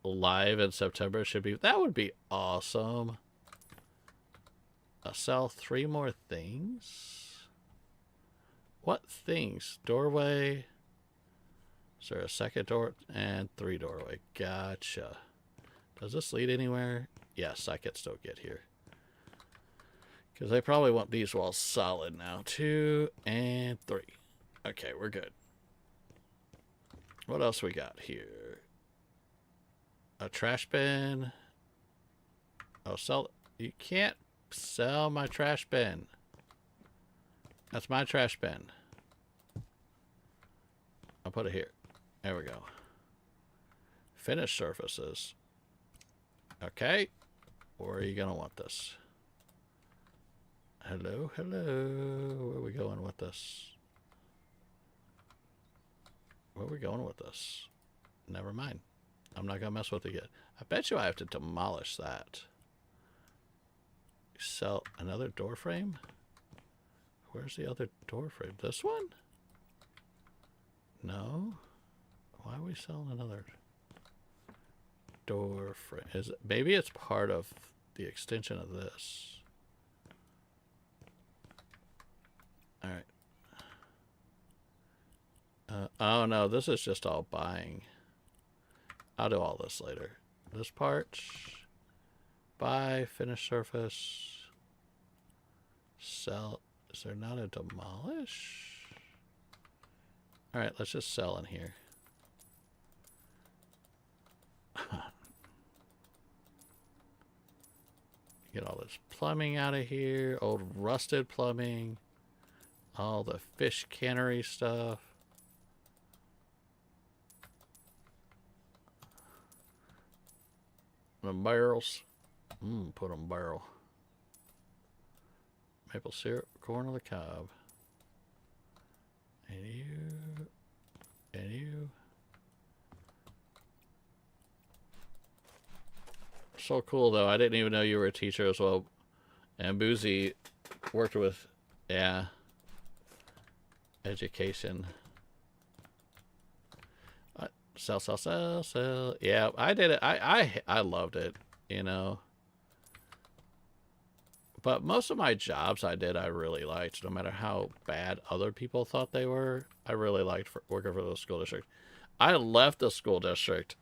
live in September. That would be awesome. Sell 3 more things? What things? Doorway. Is there a second door? And 3 doorway. Gotcha. Does this lead anywhere? Yes, I could still get here. Because I probably want these walls solid now. 2 and 3. Okay, we're good. What else we got here? A trash bin. Oh, sell. You can't sell my trash bin. That's my trash bin. I'll put it here. There we go. Finished surfaces. Okay. Where are you going to want this? Hello, hello. Where are we going with this? Where are we going with this? Never mind. I'm not going to mess with it yet. I bet you I have to demolish that. Sell another door frame? Where's the other door frame? This one? No. Why are we selling another door frame? Maybe it's part of the extension of this. All right. Oh no, this is just all buying. I'll do all this later. This part. Buy, finish surface. Sell. Is there not a demolish? All right, let's just sell in here. Get all this plumbing out of here. Old rusted plumbing. All the fish cannery stuff. The barrels. Put them barrel. Maple syrup, corn on the cob. And you. And you. So cool, though. I didn't even know you were a teacher as well. And Boozy worked with, yeah, education. Sell. Yeah, I did it. I loved it, you know. But most of my jobs I did, I really liked. No matter how bad other people thought they were, I really liked working for the school district. I left the school district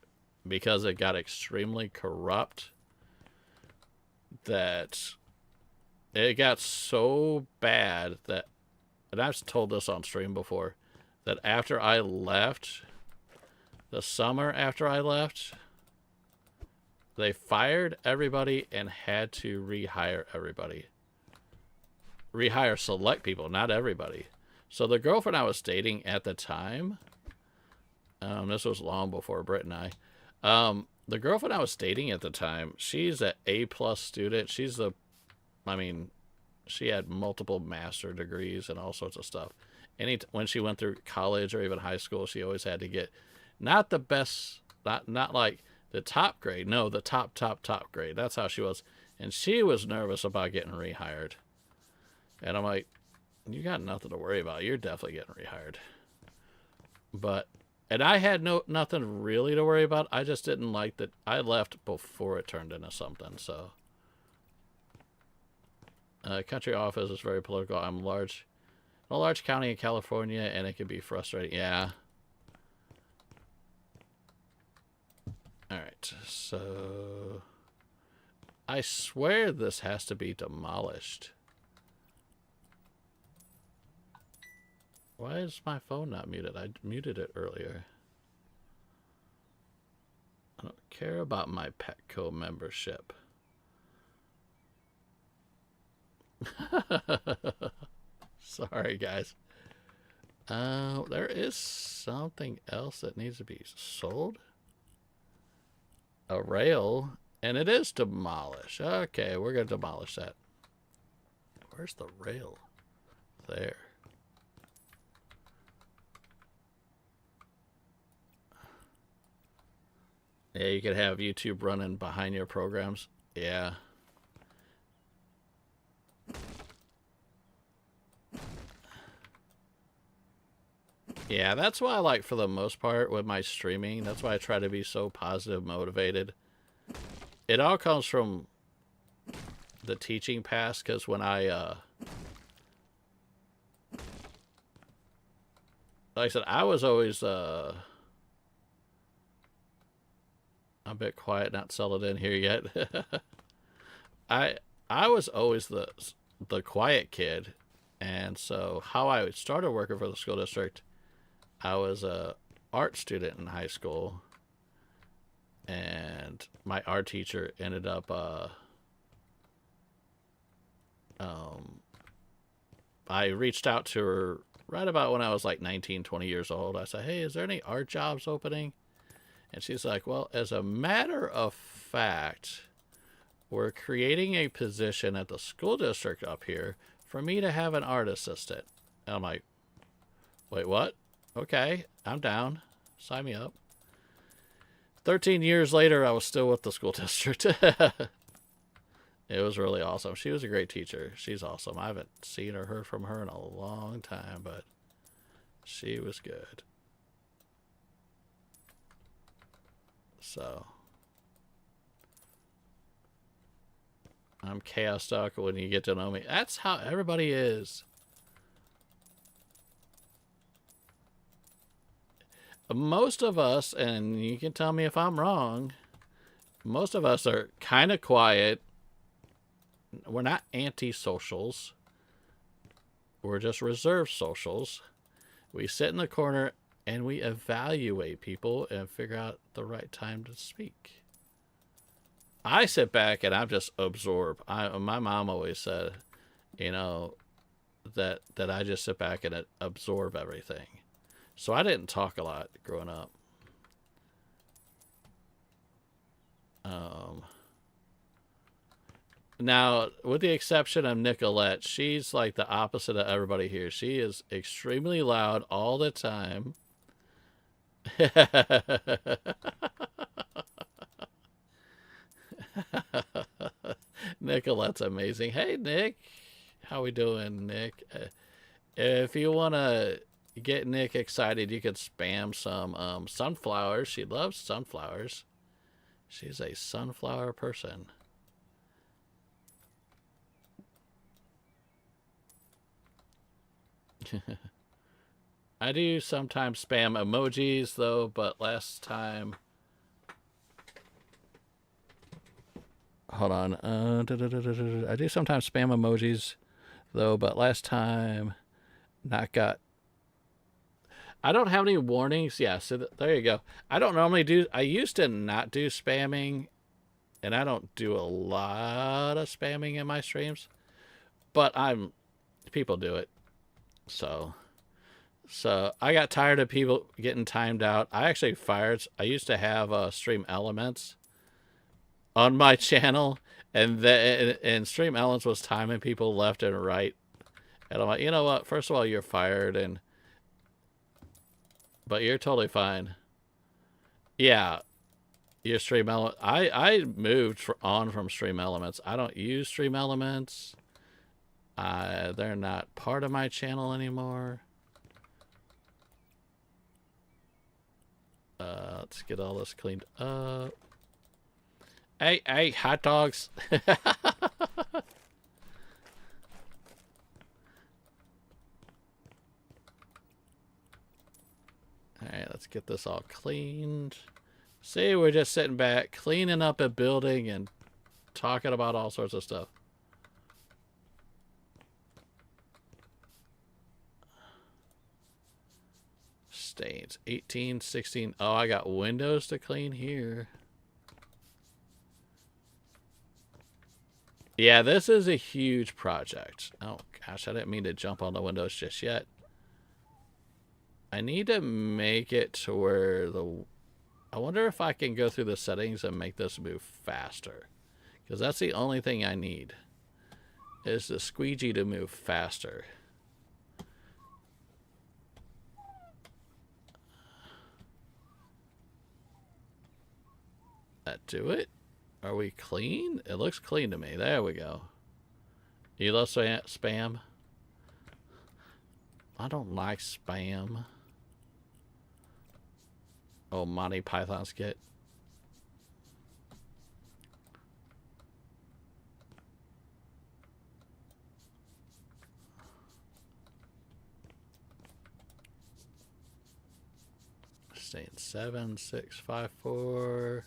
because it got extremely corrupt. That it got so bad that, and I've told this on stream before, that after I left, the summer after I left, they fired everybody and had to rehire everybody. Rehire select people, not everybody. So the girlfriend I was dating at the time, this was long before Britt and I, the girlfriend I was dating at the time, she's an A+ student. She had multiple master degrees and all sorts of stuff. When she went through college or even high school, she always had to get not the best, not like the top grade. No, the top grade. That's how she was. And she was nervous about getting rehired. And I'm like, you got nothing to worry about. You're definitely getting rehired. And I had nothing really to worry about. I just didn't like that I left before it turned into something. So, country office is very political. I'm in a large county in California, and it can be frustrating. Yeah. All right. So, I swear this has to be demolished. Why is my phone not muted? I muted it earlier. I don't care about my Petco membership. Sorry, guys. There is something else that needs to be sold. A rail, and it is demolished. Okay, we're going to demolish that. Where's the rail? There. Yeah, you could have YouTube running behind your programs. Yeah. Yeah, that's why I like, for the most part, with my streaming. That's why I try to be so positive, motivated. It all comes from the teaching past, because when I, like I said, I was always, a bit quiet, not settled in here yet. I was always the quiet kid, and so how I started working for the school district, I was a art student in high school, and my art teacher ended up I reached out to her right about when I was like 19, 20 years old. I said, hey, is there any art jobs opening? And she's like, well, as a matter of fact, we're creating a position at the school district up here for me to have an art assistant. And I'm like, wait, what? Okay, I'm down. Sign me up. 13 years later, I was still with the school district. It was really awesome. She was a great teacher. She's awesome. I haven't seen or heard from her in a long time, but she was good. So, I'm chaos stuck when you get to know me. That's how everybody is. Most of us, and you can tell me if I'm wrong, most of us are kind of quiet. We're not anti-socials. We're just reserved socials. We sit in the corner and we evaluate people and figure out the right time to speak. I sit back and I just absorb. My mom always said, you know, that I just sit back and absorb everything. So I didn't talk a lot growing up. Now, with the exception of Nicolette, she's like the opposite of everybody here. She is extremely loud all the time. Nicolette's amazing. Hey, Nick. How we doing, Nick? If you want to get Nick excited, you could spam some sunflowers. She loves sunflowers. She's a sunflower person. I do sometimes spam emojis though, but last time. Hold on. I do sometimes spam emojis though, but last time not got. I don't have any warnings. Yeah, so there you go. I don't normally do. I used to not do spamming, and I don't do a lot of spamming in my streams, but people do it. So I got tired of people getting timed out. I actually fired. I used to have Stream Elements on my channel, and Stream Elements was timing people left and right. And I'm like, you know what? First of all, you're fired, but you're totally fine. Yeah, your Stream Elements. I moved on from Stream Elements. I don't use Stream Elements. They're not part of my channel anymore. Let's get all this cleaned up. Hey, hot dogs. Alright, let's get this all cleaned. See, we're just sitting back, cleaning up a building and talking about all sorts of stuff. Stains. 18, 16. Oh, I got windows to clean here. Yeah, this is a huge project. Oh, gosh, I didn't mean to jump on the windows just yet. I need to make it to where I wonder if I can go through the settings and make this move faster. Because that's the only thing I need. Is the squeegee to move faster. That do it? Are we clean? It looks clean to me. There we go. You love spam? I don't like spam. Oh, Monty Python skit. Staying 7, 6, 5, 4.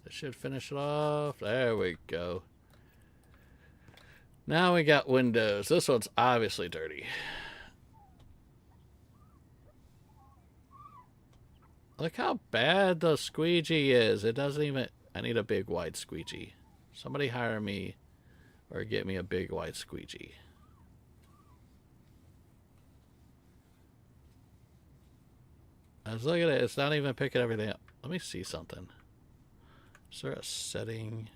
That should finish it off. There we go. Now we got windows. This one's obviously dirty. Look how bad the squeegee is. It doesn't even... I need a big wide squeegee. Somebody hire me or get me a big wide squeegee. I was looking at it. It's not even picking everything up. Let me see something. Is there a setting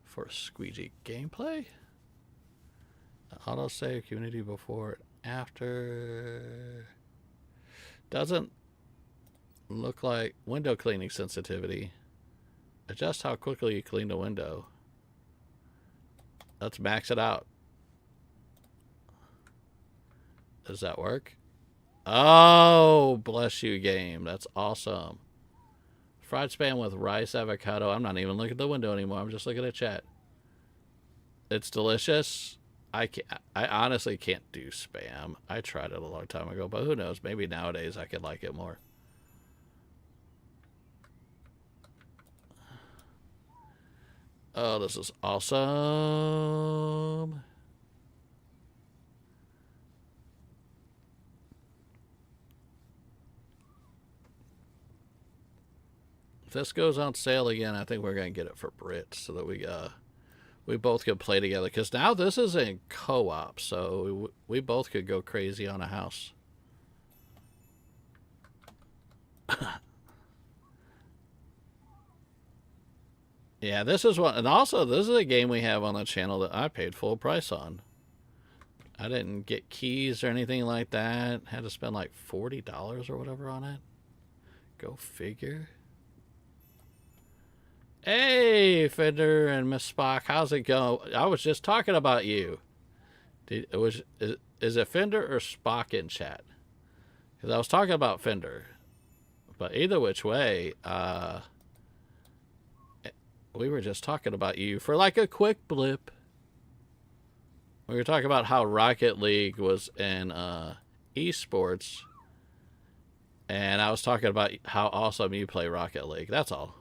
for squeegee gameplay? Autosave community before and after. Doesn't look like window cleaning sensitivity. Adjust how quickly you clean the window. Let's max it out. Does that work? Oh, bless you, game. That's awesome. Fried spam with rice, avocado. I'm not even looking at the window anymore. I'm just looking at chat. It's delicious. I honestly can't do spam. I tried it a long time ago, but who knows? Maybe nowadays I could like it more. Oh, this is awesome. If this goes on sale again, I think we're going to get it for Brits so that we both could play together. Because now this is in co-op, so we both could go crazy on a house. Yeah, this is one. And also, this is a game we have on the channel that I paid full price on. I didn't get keys or anything like that. Had to spend like $40 or whatever on it. Go figure. Hey, Fender and Miss Spock, how's it going? I was just talking about you. Is it Fender or Spock in chat? Because I was talking about fender. But either which way, we were just talking about you for like a quick blip. We were talking about how Rocket League was in esports. And I was talking about how awesome you play Rocket League. That's all.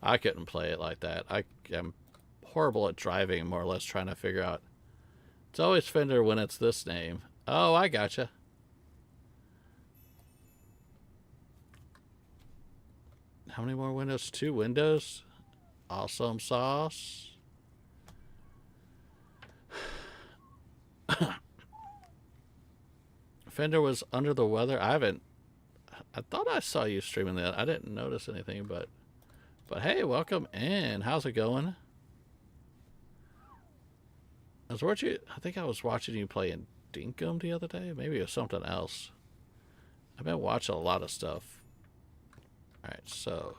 I couldn't play it like that. I am horrible at driving, more or less trying to figure out. It's always Fender when it's this name. Oh, I gotcha. How many more windows? 2 windows. Awesome sauce. Fender was under the weather. I thought I saw you streaming that. I didn't notice anything, but hey, welcome in. How's it going? I think I was watching you play in Dinkum the other day. Maybe it was something else. I've been watching a lot of stuff. Alright, so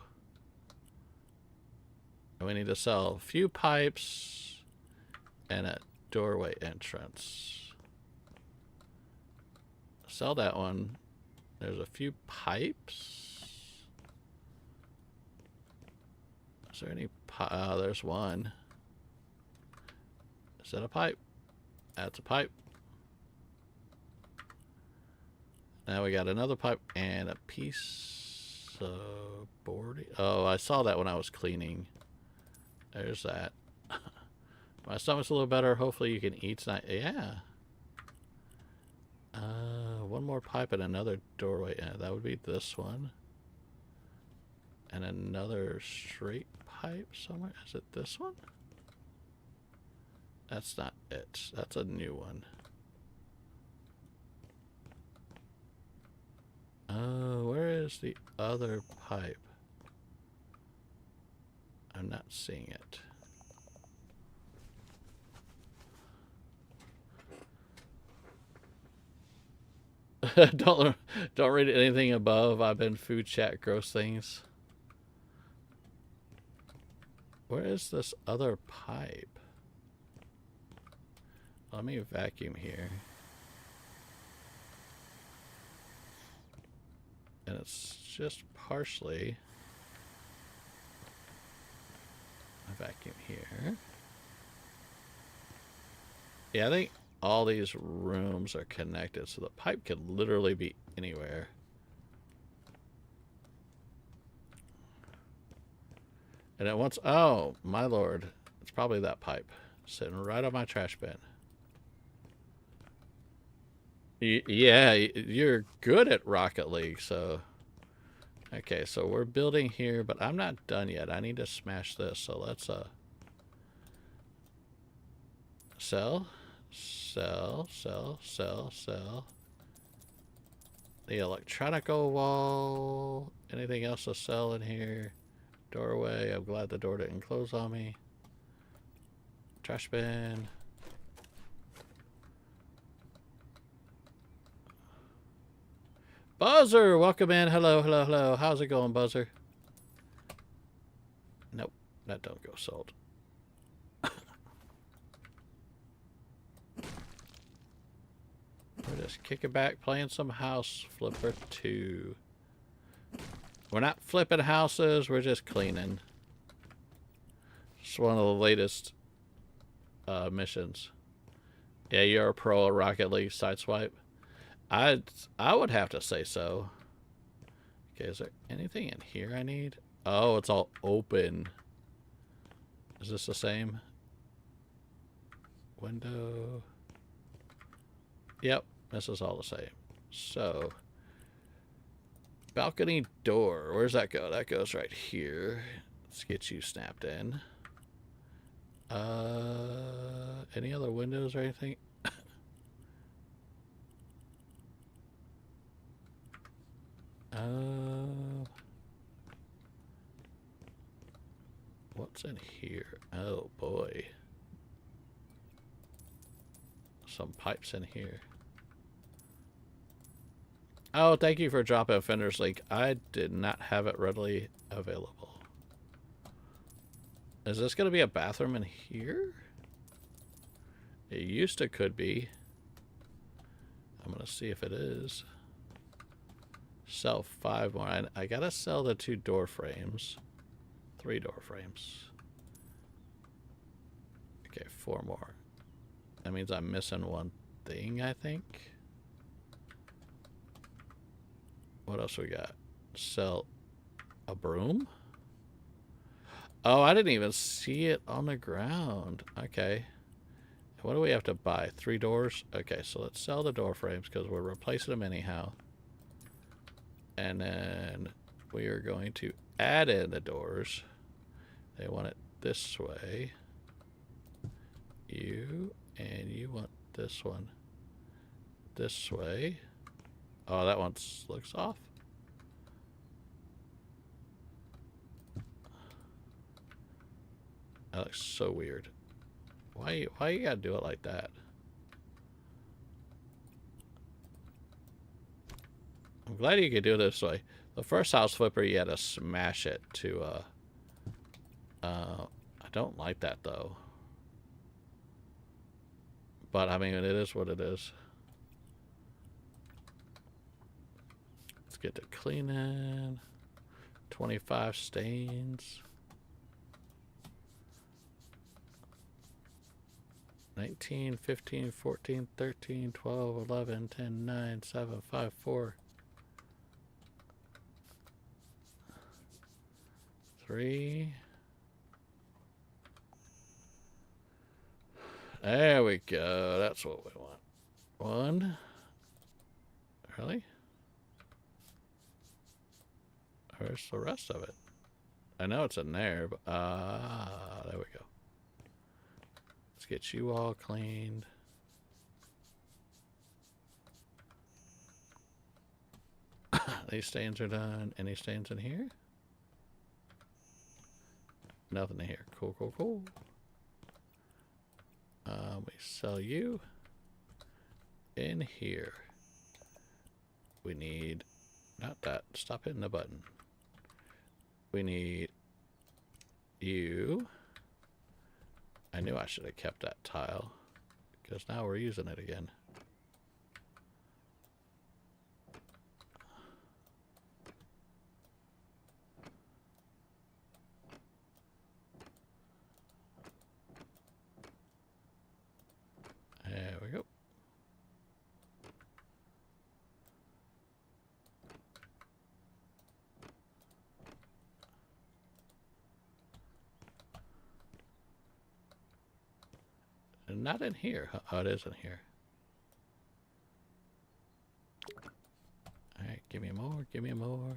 we need to sell a few pipes and a doorway entrance. Sell that one. There's a few pipes. Is there any there's one. Is that a pipe? That's a pipe. Now we got another pipe and a piece of board. Oh, I saw that when I was cleaning. There's that. My stomach's a little better. Hopefully you can eat tonight. Yeah. One more pipe and another doorway. Yeah, that would be this one. And another straight pipe somewhere. Is it this one? That's not it. That's a new one. Where is the other pipe? I'm not seeing it. Don't read anything above. I've been food chat gross things. Where is this other pipe? Let me vacuum here. And it's just partially. I vacuum here. Yeah, I think all these rooms are connected, so the pipe could literally be anywhere. And at once, oh my lord, it's probably that pipe sitting right on my trash bin. Yeah, you're good at Rocket League, so. Okay, so we're building here, but I'm not done yet. I need to smash this, so let's sell. The electronical wall. Anything else to sell in here? Doorway. I'm glad the door didn't close on me. Trash bin. Buzzer, welcome in. Hello, hello, hello. How's it going, Buzzer? Nope, that don't go sold. We're just kicking back, playing some House Flipper 2. We're not flipping houses, we're just cleaning. It's one of the latest missions. Yeah, you're a pro at Rocket League Sideswipe. I would have to say so. Okay, is there anything in here I need? Oh, it's all open. Is this the same? Window. Yep, this is all the same. So, balcony door. Where's that go? That goes right here. Let's get you snapped in. Any other windows or anything? What's in here? Oh boy. Some pipes in here. Oh, thank you for dropping Fender's link. I did not have it readily available. Is this going to be a bathroom in here? It used to could be. I'm going to see if it is. Sell 5 more. I gotta sell the 2 door frames. 3 door frames. Okay, 4 more. That means I'm missing one thing, I think. What else we got? Sell a broom? Oh, I didn't even see it on the ground. Okay. What do we have to buy? 3 doors? Okay, so let's sell the door frames because we're replacing them anyhow. And then we are going to add in the doors. They want it this way. You, and you want this one this way. Oh, that one looks off. That looks so weird. Why you gotta do it like that? I'm glad you could do it this way. The first house flipper, you had to smash it to, I don't like that, though. But, I mean, it is what it is. Let's get to cleaning. 25 stains. 19, 15, 14, 13, 12, 11, 10, 9, 7, 5, 4. 3. There we go. That's what we want. 1. Really? Where's the rest of it? I know it's in there, but there we go. Let's get you all cleaned. These stains are done. Any stains in here? Nothing in here. Cool, cool, cool. We sell you. In here. We need... Not that. Stop hitting the button. We need... You. I knew I should have kept that tile. Because now we're using it again. There we go. And not in here. Oh, it is in here. Alright, give me more, give me more.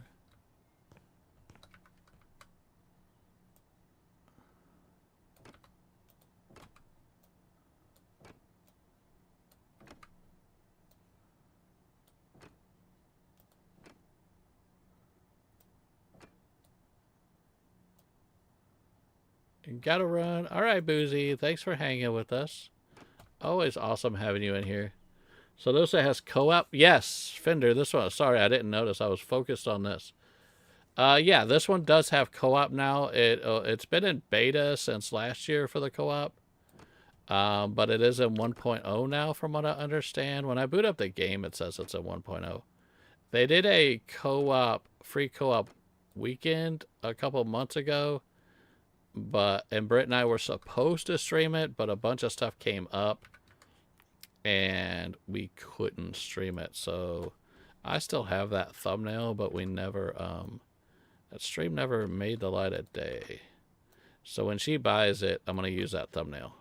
Gotta run. All right, Boozy. Thanks for hanging with us. Always awesome having you in here. So this has co-op. Yes, Fender. This one. Sorry, I didn't notice. I was focused on this. Yeah, this one does have co-op now. It's been in beta since last year for the co-op. But it is in 1.0 now, from what I understand. When I boot up the game, it says it's in 1.0. They did a co-op, free co-op weekend a couple months ago. And Britt and I were supposed to stream it, but a bunch of stuff came up and we couldn't stream it. So I still have that thumbnail, but we never, that stream never made the light of day. So when she buys it, I'm going to use that thumbnail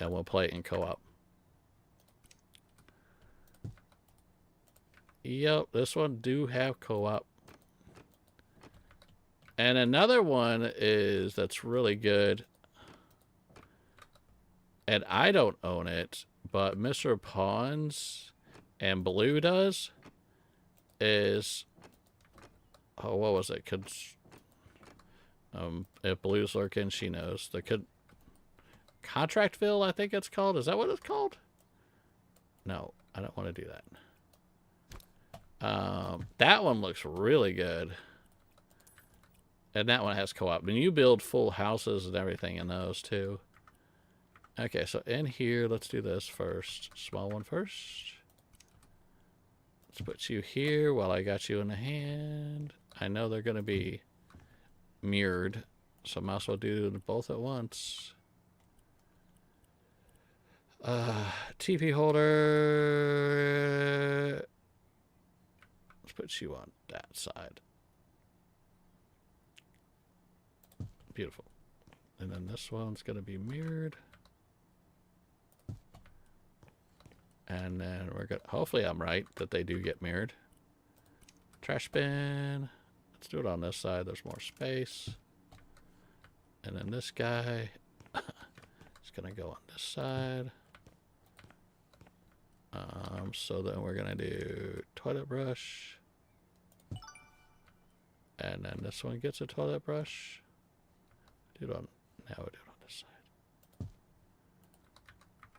and we'll play it in co-op. Yep, this one do have co-op. And another one is that's really good, and I don't own it, but Mr. Pawns and Blue does, is, oh, what was it? If Blue's lurking, she knows. Contractville, I think it's called. Is that what it's called? No, I don't want to do that. That one looks really good. And that one has co-op. And you build full houses and everything in those too. Okay, so in here, let's do this first. Small one first. Let's put you here while I got you in the hand. I know they're going to be mirrored, so I might as well do them both at once. TP holder. Let's put you on that side. Beautiful. And then this one's going to be mirrored. And then we're going to, hopefully I'm right that they do get mirrored. Trash bin. Let's do it on this side. There's more space. And then this guy is going to go on this side. So then we're going to do toilet brush. And then this one gets a toilet brush. Do it on, now we'll do it on this side.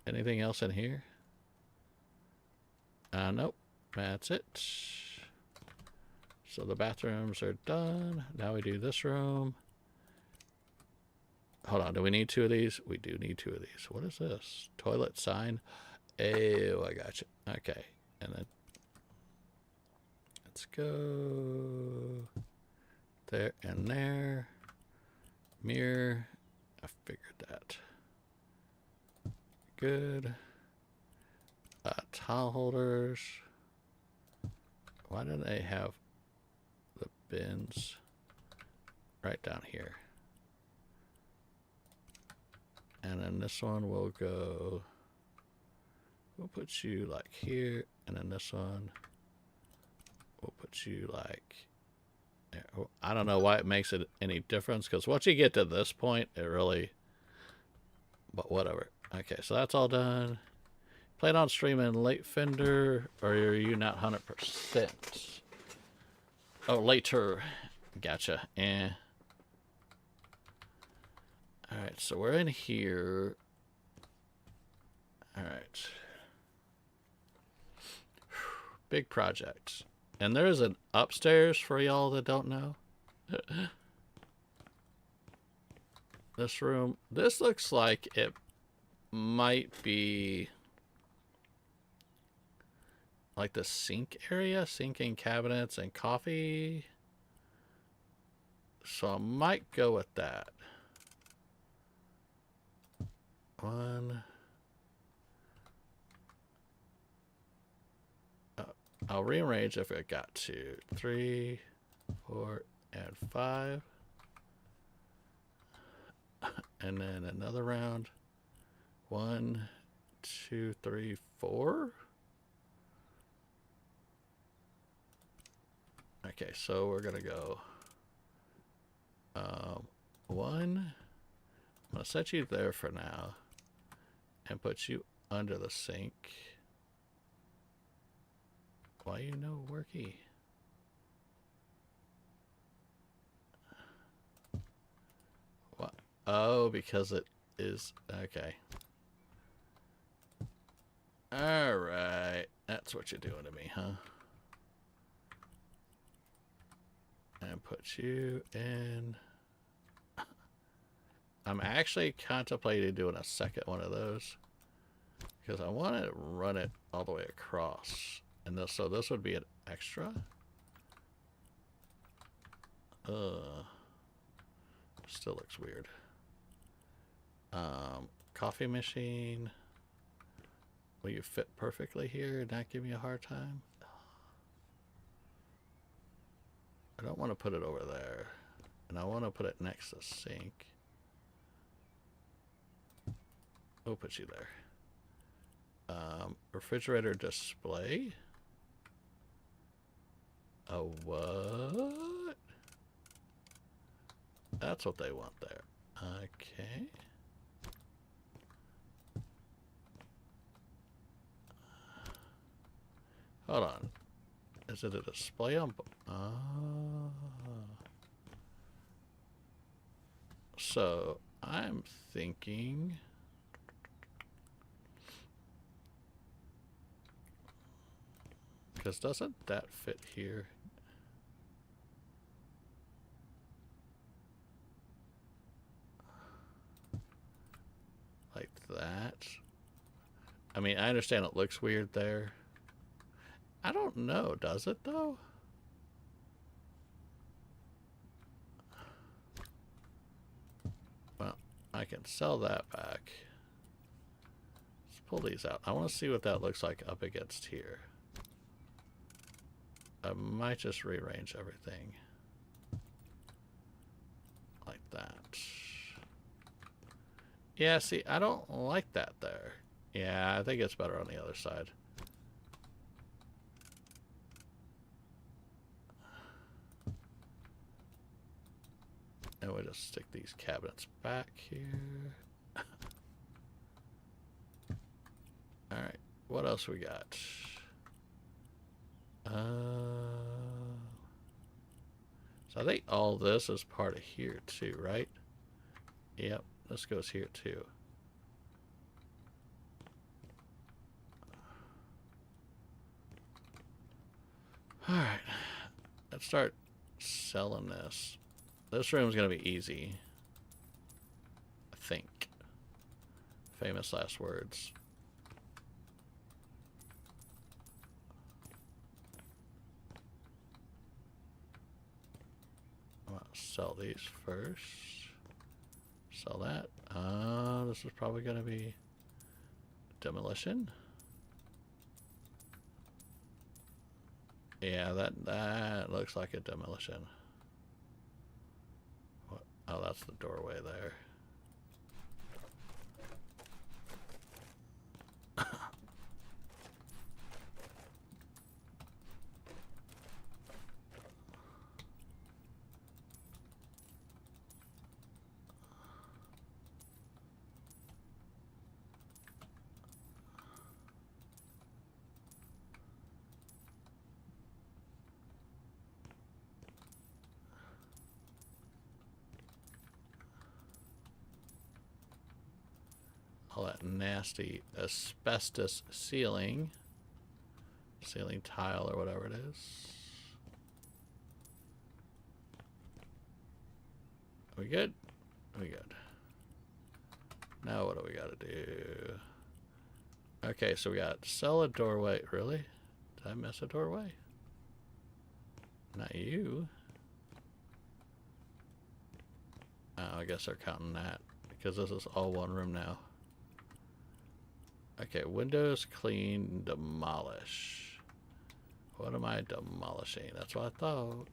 Anything else in here? Nope. That's it. So the bathrooms are done. Now we do this room. Hold on. Do we need two of these? We do need two of these. What is this? Toilet sign. Oh, I got you. Okay. And then let's go there and there. Mirror. I figured that. Good. Towel holders. Why don't they have the bins right down here? And then this one will go, we'll put you like here, and then this one we'll put you like there. I don't know why it makes it any difference, because once you get to this point it really, but whatever. Okay, so that's all done. Plan on streaming late Fender, or are you not 100%? Oh, later. Gotcha. Alright, so we're in here. Alright. Big project. And there is an upstairs for y'all that don't know. This room. This looks like it might be like the sink area, sinking cabinets and coffee. So I might go with that. One. I'll rearrange if it got to 3, 4, and 5. And then another round. 1, 2, 3, 4. Okay, so we're gonna go 1. I'm gonna set you there for now and put you under the sink. Why you no worky? What? Oh, because it is okay. All right, that's what you're doing to me, huh? And put you in. I'm actually contemplating doing a second one of those because I want to run it all the way across. And this, so this would be an extra. Still looks weird. Coffee machine. Will you fit perfectly here and not give me a hard time? I don't want to put it over there. And I want to put it next to the sink. We'll put you there. Refrigerator display. A what? That's what they want there. Okay. Hold on. Is it a display on? So I'm thinking. Because doesn't that fit here? Like that. I mean, I understand it looks weird there. I don't know. Does it though? Well, I can sell that back. Let's pull these out. I want to see what that looks like up against here. I might just rearrange everything like that. Yeah, see, I don't like that there. Yeah, I think it's better on the other side. And we'll just stick these cabinets back here. Alright, what else we got? So I think all this is part of here too, right? Yep, this goes here too. Alright, let's start selling this. This room's gonna be easy. I think. Famous last words. I'm gonna sell these first. Sell that. This is probably gonna be demolition. Yeah, that looks like a demolition. What? Oh, that's the doorway there. All that nasty asbestos ceiling tile or whatever it is. Are we good? We good. Now what do we gotta do? Okay, so we got sell a doorway. Really? Did I miss a doorway? Not you. Oh, I guess they're counting that because this is all one room now. Okay, windows clean, demolish. What am I demolishing? That's what I thought.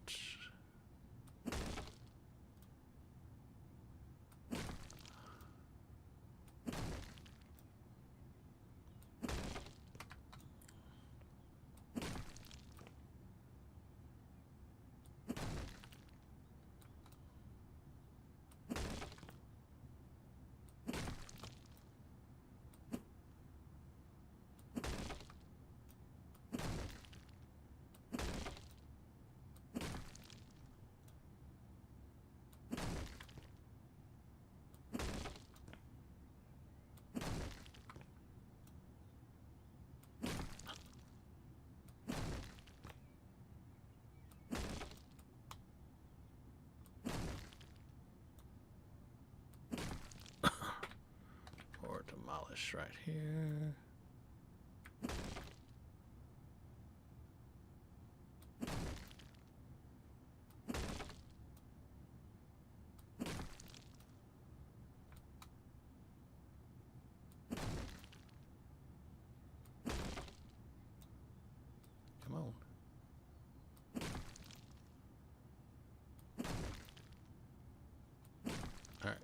Or demolish right here. Come on. Alright.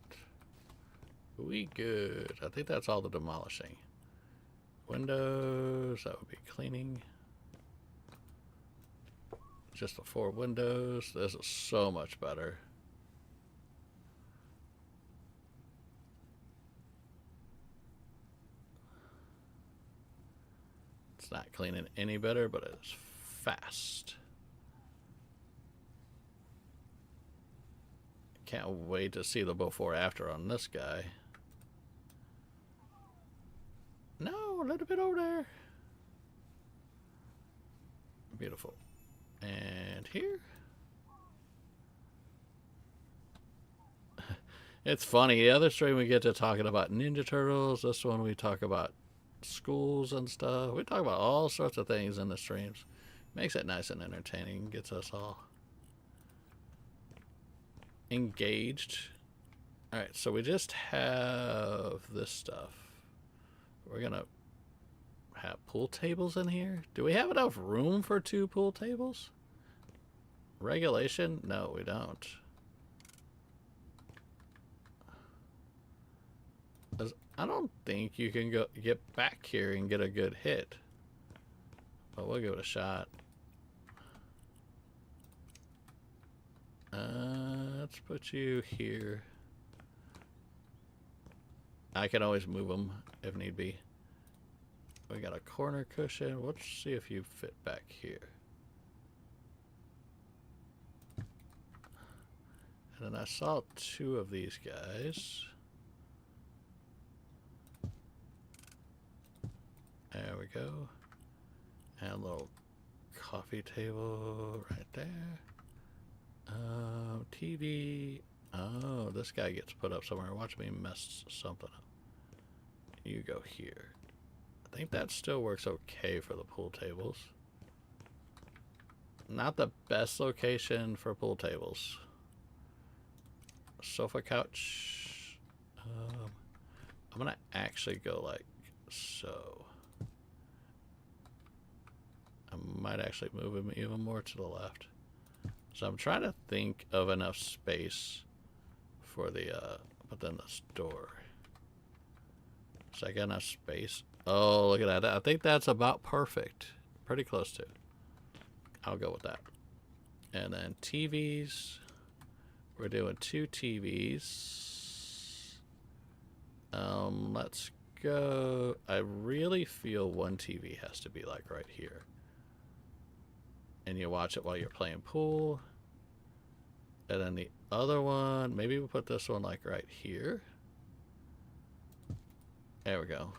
We good. I think that's all the demolishing. Windows, that would be cleaning. Just the 4 windows. This is so much better. It's not cleaning any better, but it's fast. Can't wait to see the before after on this guy. No, a little bit over there. Beautiful. And here. It's funny. The other stream we get to talking about Ninja Turtles. This one we talk about schools and stuff. We talk about all sorts of things in the streams. Makes it nice and entertaining. Gets us all engaged. Alright, so we just have this stuff. We're gonna have pool tables in here. Do we have enough room for 2 pool tables? Regulation? No, we don't. I don't think you can get back here and get a good hit. But we'll give it a shot. Let's put you here. I can always move them if need be. We got a corner cushion. Let's see if you fit back here. And then I saw 2 of these guys. There we go. And a little coffee table right there. TV. Oh, this guy gets put up somewhere. Watch me mess something up. You go here. I think that still works okay for the pool tables. Not the best location for pool tables. Sofa couch. I'm gonna actually go like so. I might actually move him even more to the left. So I'm trying to think of enough space for the, but then this door. So I got enough space. Oh, look at that. I think that's about perfect. Pretty close to. I'll go with that. And then TVs. We're doing 2 TVs. Let's go. I really feel 1 TV has to be like right here. And you watch it while you're playing pool. And then the other one, maybe we'll put this one like right here. There we go.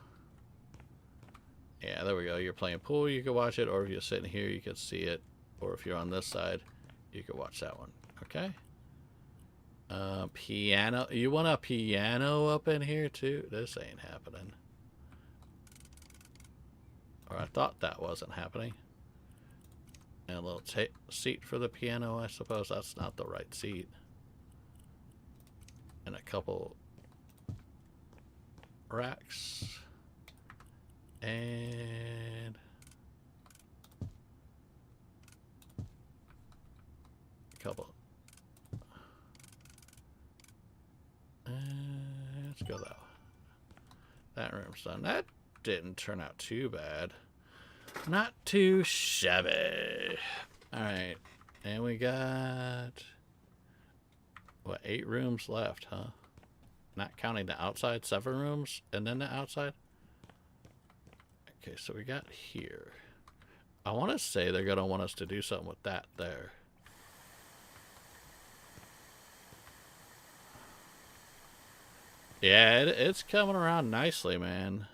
Yeah, there we go. You're playing pool, you can watch it, or if you're sitting here, you can see it. Or if you're on this side, you can watch that one. Okay. Piano. You want a piano up in here too? This ain't happening. Or I thought that wasn't happening. And a little seat for the piano, I suppose. That's not the right seat. And a couple racks. And a couple. Let's go that way. That room's done. That didn't turn out too bad. Not too shabby. Alright. And we got, what, 8 rooms left, huh? Not counting the outside, 7 rooms, and then the outside? Okay, so we got here. I want to say they're going to want us to do something with that there. Yeah, it's coming around nicely, man.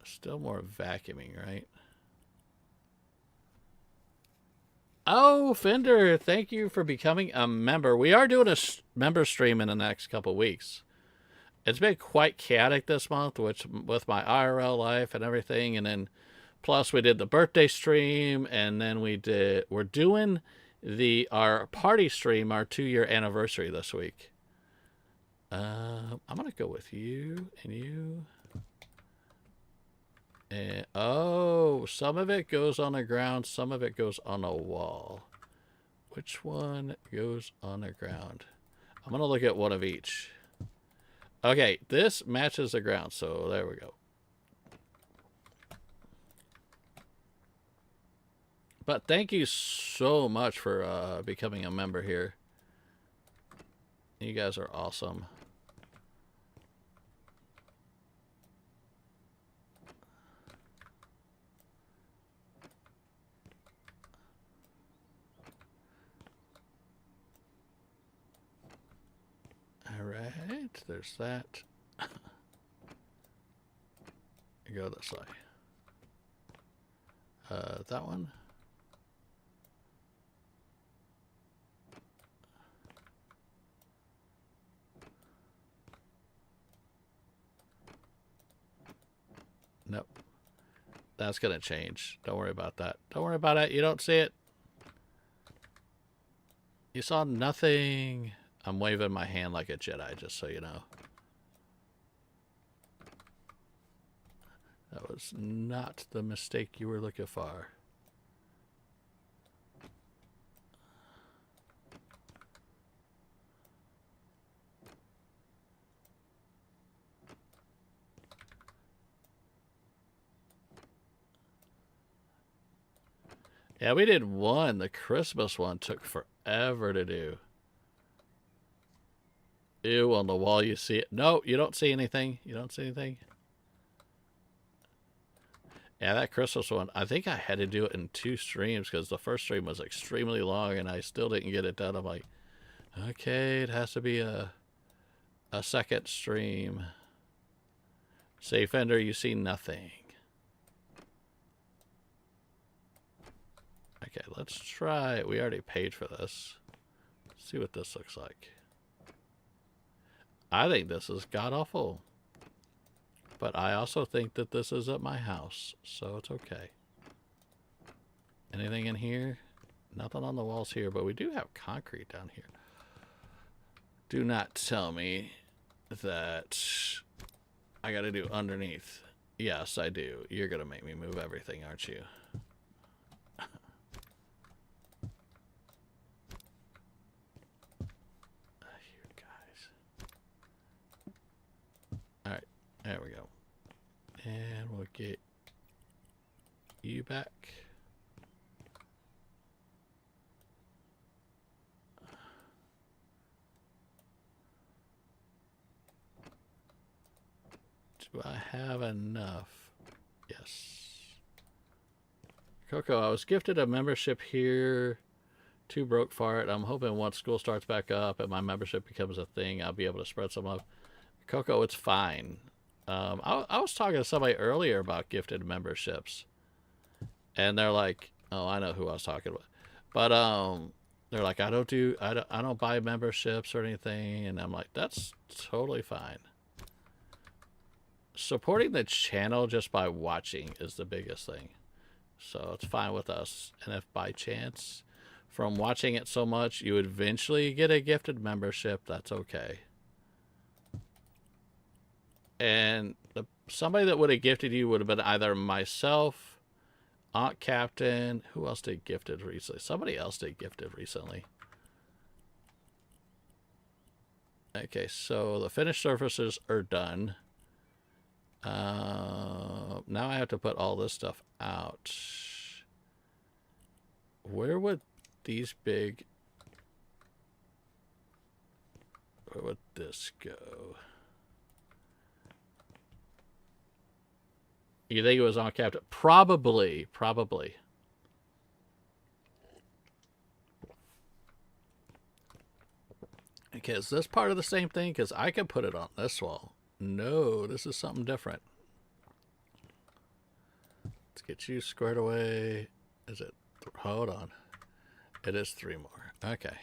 Still more vacuuming, right? Oh, Fender, thank you for becoming a member. We are doing a member stream in the next couple weeks. It's been quite chaotic this month, which with my IRL life and everything, and then plus we did the birthday stream, and then we're doing our party stream, our 2-year anniversary this week. I'm gonna go with you and you. And, oh, some of it goes on the ground, some of it goes on a wall. Which one goes on the ground? I'm going to look at one of each. Okay, this matches the ground, so there we go. But thank you so much for becoming a member here. You guys are awesome. All right, there's that. Go this way. That one. That's going to change. Don't worry about that. Don't worry about it. You don't see it. You saw nothing. I'm waving my hand like a Jedi, just so you know. That was not the mistake you were looking for. Yeah, we did one. The Christmas one took forever to do. Ew, on the wall you see it. No, you don't see anything. You don't see anything. Yeah, that Christmas one, I think I had to do it in 2 streams because the first stream was extremely long and I still didn't get it done. I'm like, okay, it has to be a second stream. Safe Ender, you see nothing. Okay, let's try it. We already paid for this. Let's see what this looks like. I think this is god-awful. But I also think that this is at my house, so it's okay. Anything in here? Nothing on the walls here, but we do have concrete down here. Do not tell me that I gotta do underneath. Yes, I do. You're gonna make me move everything, aren't you? You guys. Alright, there we go. And we'll get you back. Do I have enough? Yes. Coco, I was gifted a membership here. Too broke for it. I'm hoping once school starts back up and my membership becomes a thing, I'll be able to spread some love. Coco, it's fine. I was talking to somebody earlier about gifted memberships. And they're like, oh, I know who I was talking about. But they're like, I don't buy memberships or anything. And I'm like, that's totally fine. Supporting the channel just by watching is the biggest thing. So it's fine with us. And if by chance, from watching it so much, you eventually get a gifted membership, that's okay. And somebody that would have gifted you would have been either myself, Aunt Captain. Who else did gifted recently? Somebody else did gifted recently. Okay, so the finished surfaces are done. Now I have to put all this stuff out. Where would these big... Where would this go? You think it was on Captain? Probably. Okay, is this part of the same thing? Because I can put it on this wall. No, this is something different. Let's get you squared away. Is it? Hold on. It is 3 more. Okay.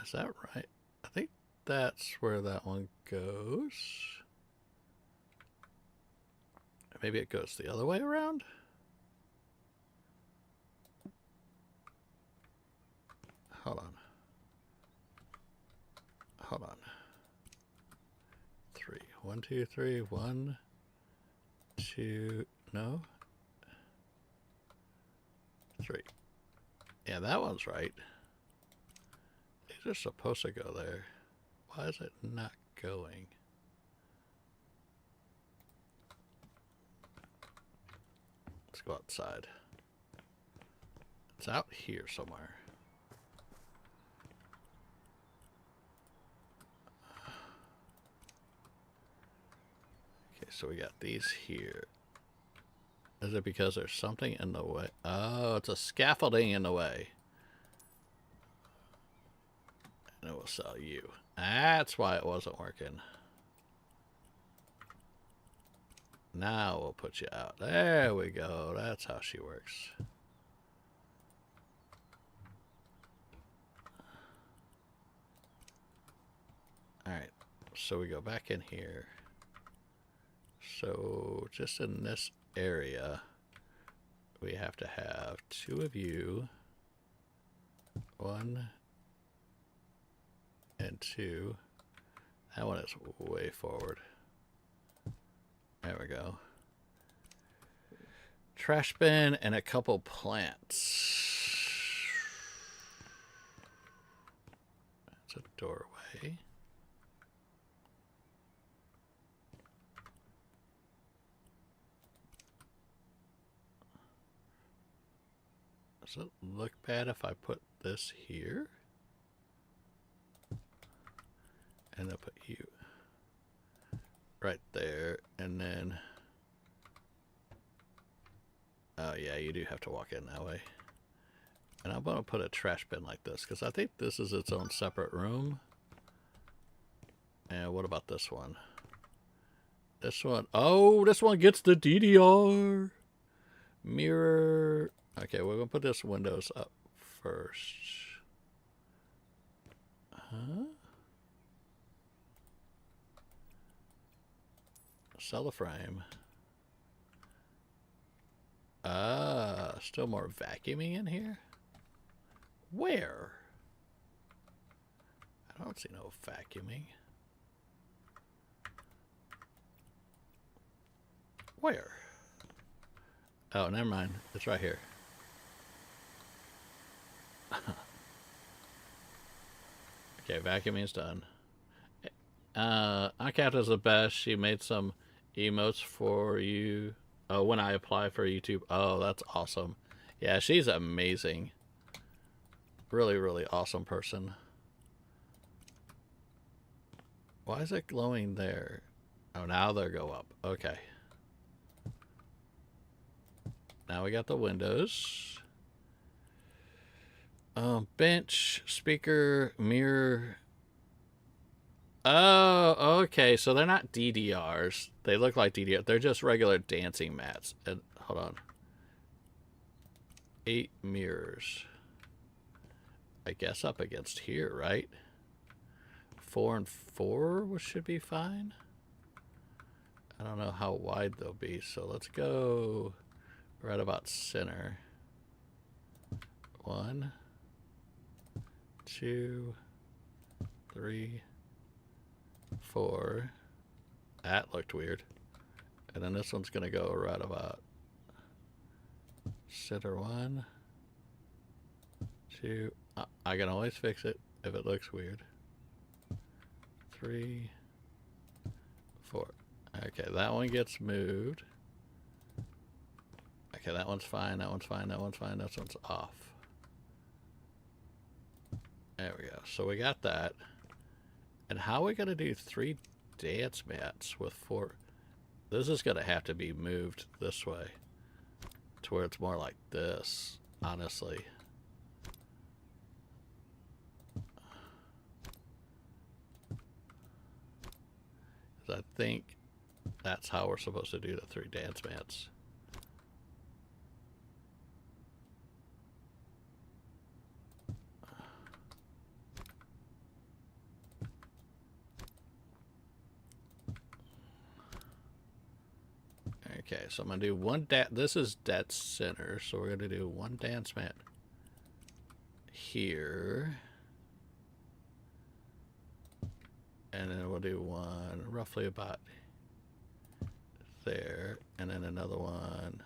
Is that right? I think that's where that one goes. Maybe it goes the other way around? Hold on. Hold on. 3. 1, 2, 3. 1, 2. No. 3. Yeah, that one's right. These are supposed to go there. Why is it not going? Let's go outside. It's out here somewhere. Okay, so we got these here. Is it because there's something in the way? Oh, it's a scaffolding in the way. And it will sell you. That's why it wasn't working. Now we'll put you out. There we go. That's how she works. Alright. So we go back in here. So just in this area, we have to have 2 of you. 1 and 2. That one is way forward. There we go. Trash bin and a couple plants. That's a doorway. Does it look bad if I put this here? And I'll put you right there, and then oh yeah, you do have to walk in that way. And I'm going to put a trash bin like this because I think this is its own separate room. And what about this one? This one, oh, this one gets the DDR mirror. Okay, we're going to put this windows up first. Huh? Sell the frame. Still more vacuuming in here? Where? I don't see no vacuuming. Where? Oh, never mind. It's right here. Okay, vacuuming's done. Cat is the best. She made some emotes for you. Oh, when I apply for YouTube. Oh, that's awesome. Yeah, she's amazing. Really, really awesome person. Why is it glowing there? Oh, now they'll go up. Okay. Now we got the windows. Bench, speaker, mirror. Oh, okay. So they're not DDRs. They look like DDR. They're just regular dancing mats. And hold on. 8 mirrors. I guess up against here, right? 4 and 4 should be fine. I don't know how wide they'll be, so let's go right about center. 1, 2, 3, 4. That looked weird. And then this one's gonna go right about center. 1, 2. I can always fix it if it looks weird. 3, 4. Okay, that one gets moved. Okay, that one's fine, that one's fine, that one's fine, that one's off. There we go. So we got that. And how are we going to do 3 dance mats with 4? This is going to have to be moved this way to where it's more like this, honestly. I think that's how we're supposed to do the 3 dance mats. Okay, so I'm going to do one this is dead center, so we're going to do 1 dance mat here. And then we'll do one roughly about there, and then another one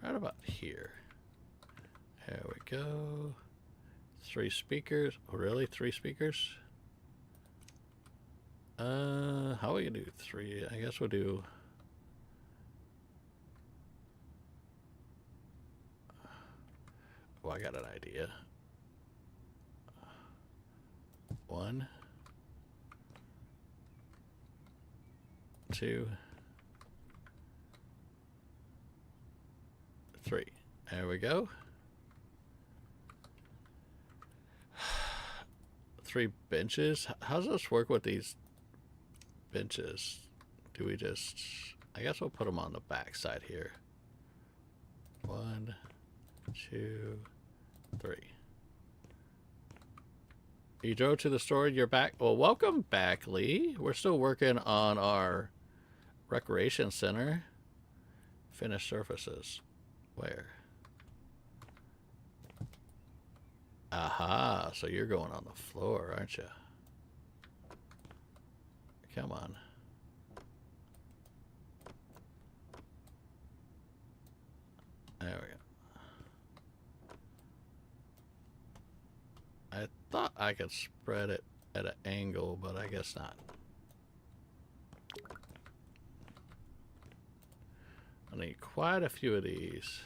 right about here. There we go. 3 speakers. Oh, really? 3 speakers? How are we gonna do 3? I guess we'll do. Oh, I got an idea. 1, 2, 3. There we go. 3 benches. How does this work with these benches? Do we just... I guess we'll put them on the back side here. 1, 2, 3. You drove to the store. You're back. Well, welcome back, Lee. We're still working on our recreation center. Finished surfaces. Where? Aha. So you're going on the floor, aren't you? Come on. There we go. I thought I could spread it at an angle, but I guess not. I need quite a few of these.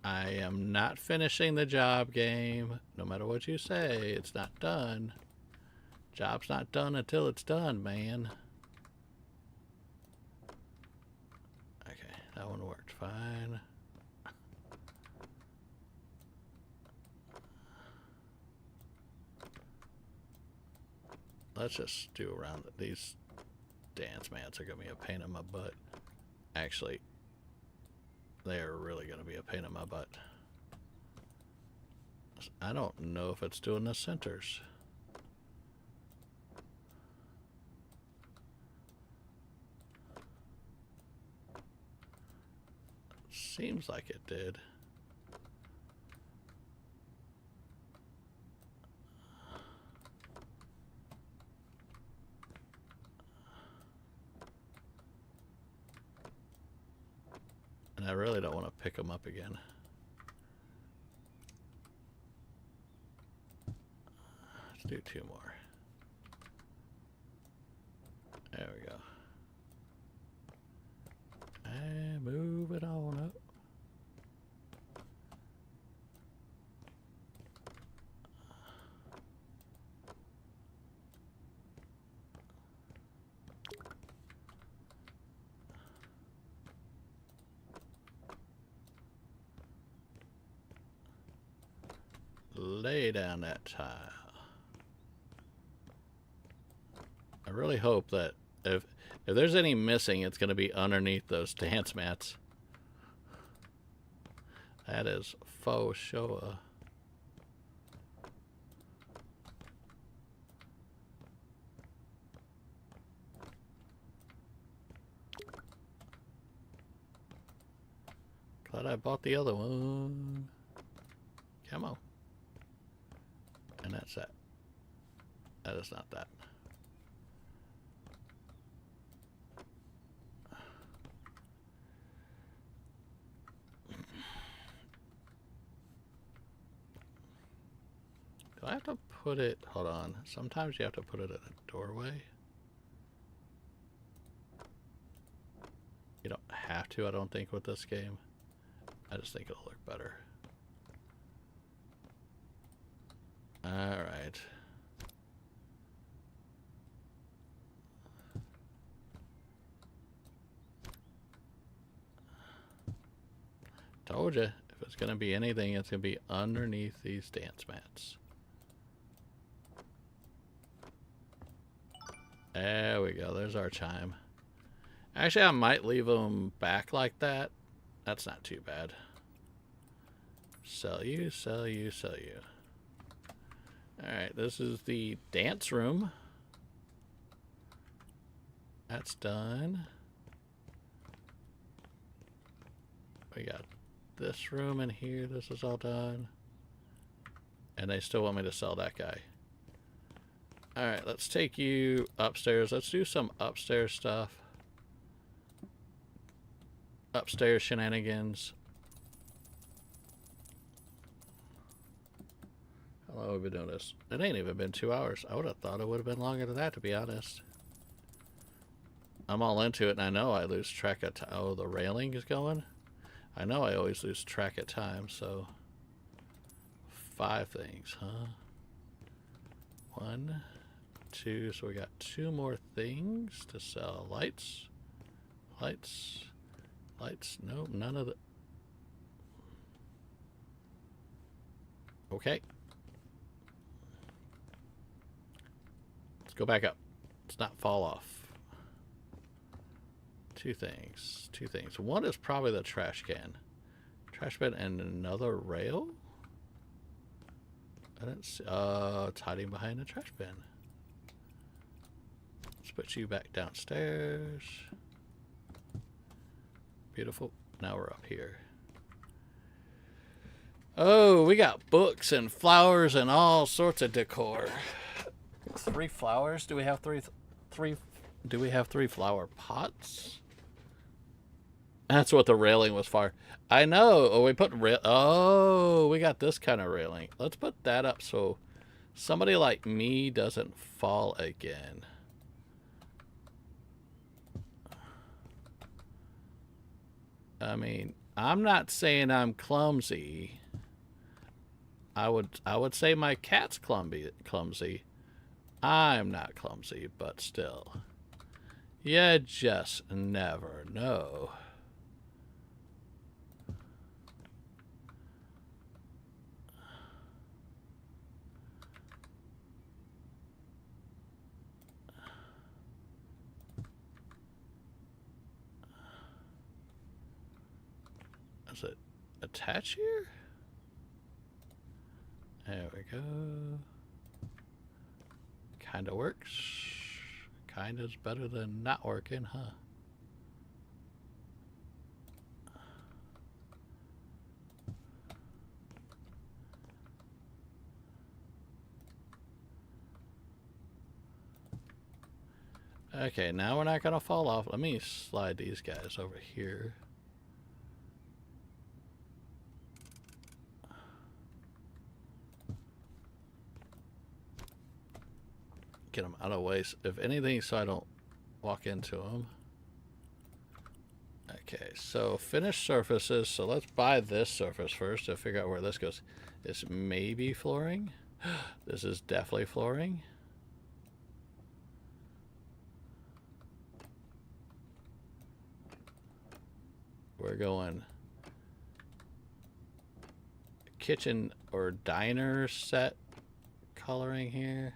I am not finishing the job, game. No matter what you say, it's not done. Job's not done until it's done, man. Okay, that one worked fine. Let's just do around these dance mats are gonna be a pain in my butt. Actually, they're really gonna be a pain in my butt. I don't know if it's doing the centers. Seems like it did. And I really don't want to pick them up again. Let's do 2 more. There we go. And move it on up. Lay down that tile. I really hope that if there's any missing, it's going to be underneath those dance mats. That is faux show. Glad I bought the other one. Come on. And that's that. That is not that. Do I have to put it, hold on, sometimes you have to put it in a doorway. You don't have to, I don't think, with this game. I just think it'll look better. Alright. Told you, if it's going to be anything, it's going to be underneath these dance mats. There we go. There's our chime. Actually, I might leave them back like that. That's not too bad. Sell you, sell you, sell you. Alright, this is the dance room. That's done. We got this room in here. This is all done. And they still want me to sell that guy. Alright, let's take you upstairs. Let's do some upstairs stuff. Upstairs shenanigans. How long have we been doing this? It ain't even been 2 hours. I would have thought it would have been longer than that, to be honest. I'm all into it, and I know I lose track of time. Oh, the railing is going? I know I always lose track of time, so... 5 things, huh? 1, 2, so we got 2 more things to sell. Lights. Lights. Lights. Nope, none of the... Okay. Let's go back up. Let's not fall off. Two things. Two things. One is probably the trash can. Trash bin and another rail? I didn't see. It's hiding behind the trash bin. Let's put you back downstairs. Beautiful. Now we're up here. Oh, we got books and flowers and all sorts of decor. 3 flowers? Do we have three? Do we have 3 flower pots? That's what the railing was for. I know. Oh, we put oh, we got this kind of railing. Let's put that up so somebody like me doesn't fall again. I mean, I'm not saying I'm clumsy. I would say my cat's clumsy. I'm not clumsy, but still. You just never know. Does it attach here? There we go. Kinda works. Kinda's better than not working, huh? Okay, now we're not gonna fall off. Let me slide these guys over here. Get them out of the way, if anything, so I don't walk into them. Okay, so finished surfaces. So let's buy this surface first to figure out where this goes. This may be flooring. This is definitely flooring. We're going kitchen or diner set coloring here.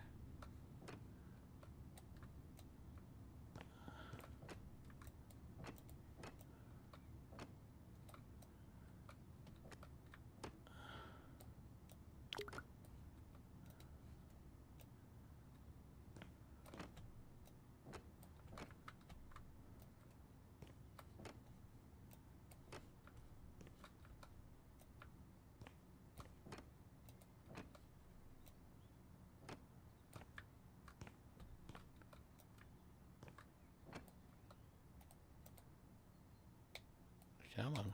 Come on.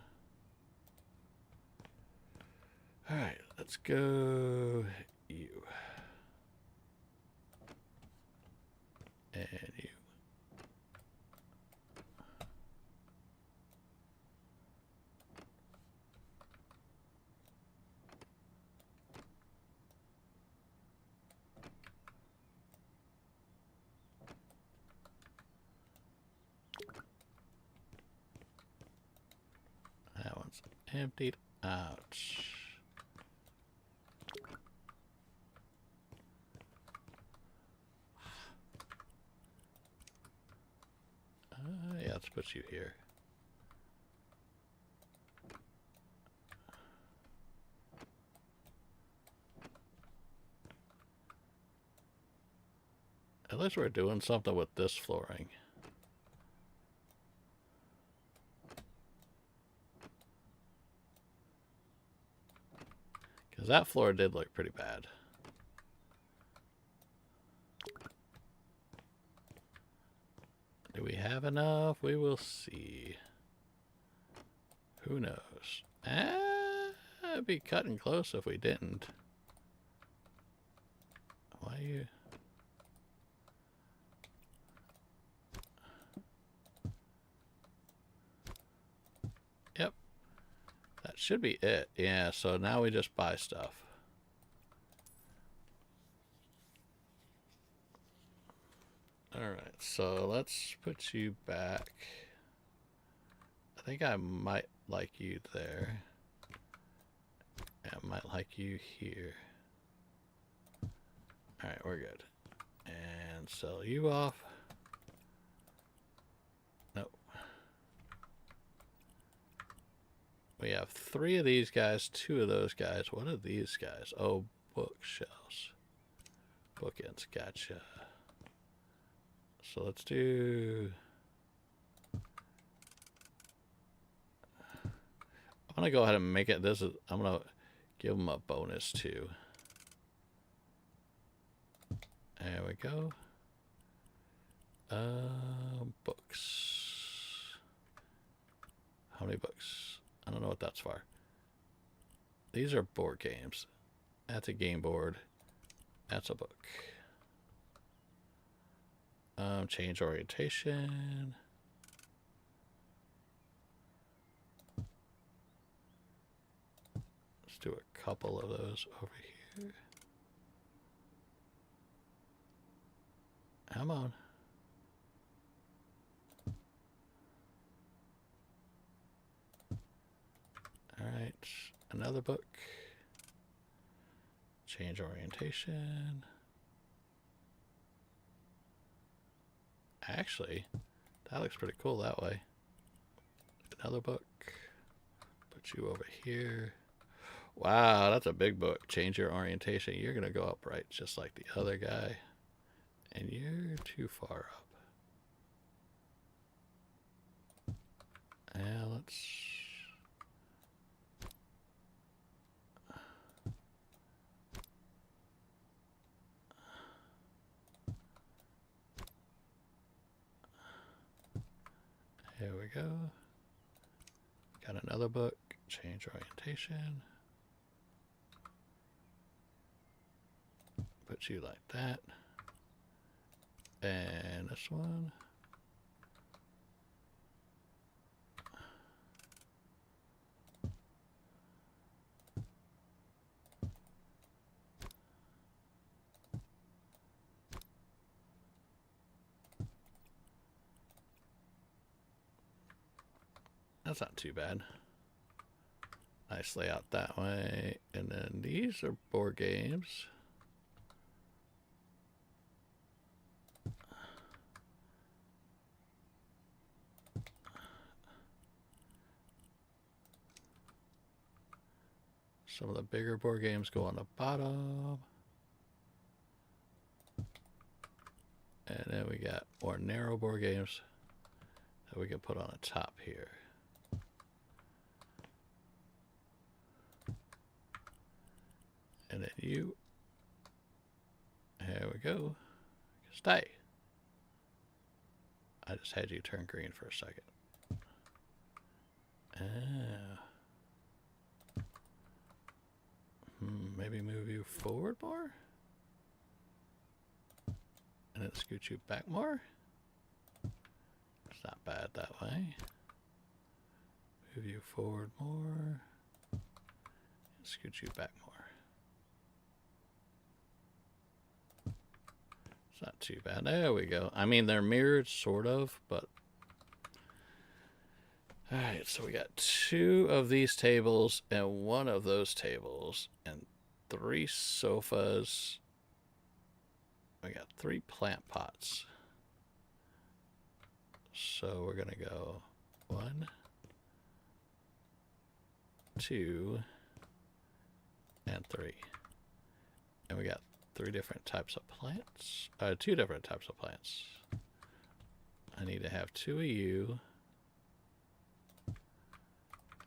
All right, let's go you. And you. That one's emptied out. Yeah, let's put you here. At least we're doing something with this flooring. Because that floor did look pretty bad. Do we have enough? We will see. Who knows? It'd be cutting close if we didn't. Why you... Yep. That should be it. Yeah, so now we just buy stuff. Alright, so let's put you back. I think I might like you there. I might like you here. Alright, we're good. And sell you off. Nope. have 3 of these guys, 2 of those guys. What are these guys? Oh, bookshelves. Bookends, gotcha. So let's do... I'm going to go ahead and make it... I'm going to give them a bonus too. There we go. Books. How many books? I don't know what that's for. These are board games. That's a game board. That's a book. Change orientation. Let's do a couple of those over here. Come on. All right, another book. Change orientation. Actually, that looks pretty cool that way. Another book. Put you over here. Wow, that's a big book. Change your orientation. You're going to go up right just like the other guy. And you're too far up. And let's... There we go. Got another book. Change orientation. Put you like that. And this one. That's not too bad. Nice layout that way. And then these are board games. Some of the bigger board games go on the bottom. And then we got more narrow board games that we can put on the top here. And then you. There we go. Stay. I just had you turn green for a second. Maybe move you forward more? And then scoot you back more? It's not bad that way. Move you forward more. And scoot you back more. It's not too bad. There we go. I mean, they're mirrored, sort of, but... Alright, so we got 2 of these tables and 1 of those tables and 3 sofas. We got 3 plant pots. So we're gonna go 1, 2, and 3. And we got 3 different types of plants. 2 different types of plants. I need to have 2 of you.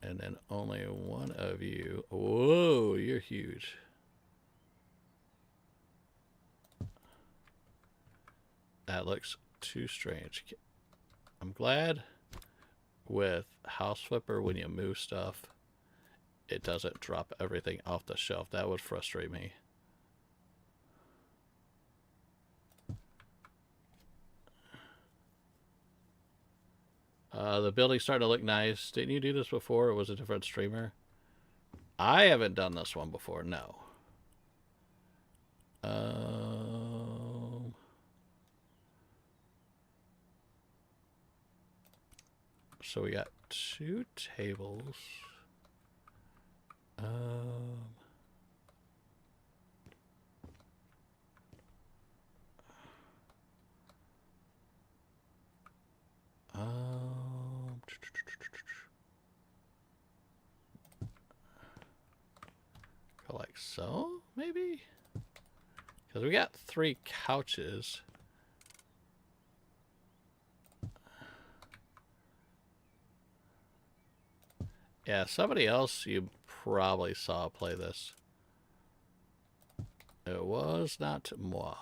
And then only 1 of you. Whoa, you're huge. That looks too strange. I'm glad with House Flipper when you move stuff, it doesn't drop everything off the shelf. That would frustrate me. The building's starting to look nice. Didn't you do this before? Or was it a different streamer? I haven't done this one before, no. So we got 2 tables. like so, maybe? Because we got 3 couches. Yeah, somebody else you probably saw play this. It was not moi.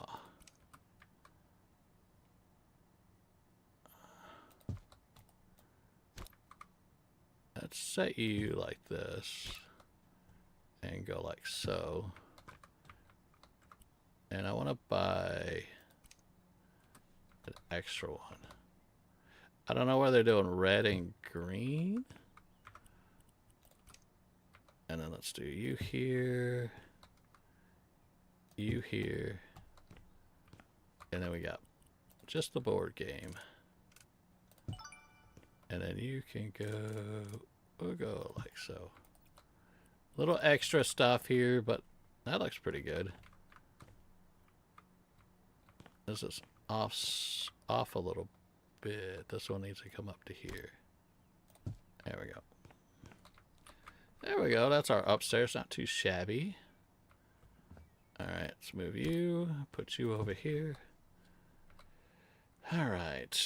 Let's set you like this and go like so. And I want to buy an extra one. I don't know where they're doing red and green. And then let's do you here, you here, and then we got just the board game. And then you can go, we'll go like so. Little extra stuff here, but that looks pretty good. This is off a little bit. This one needs to come up to here. There we go. There we go. That's our upstairs. Not too shabby. All right, let's move you. Put you over here. All right.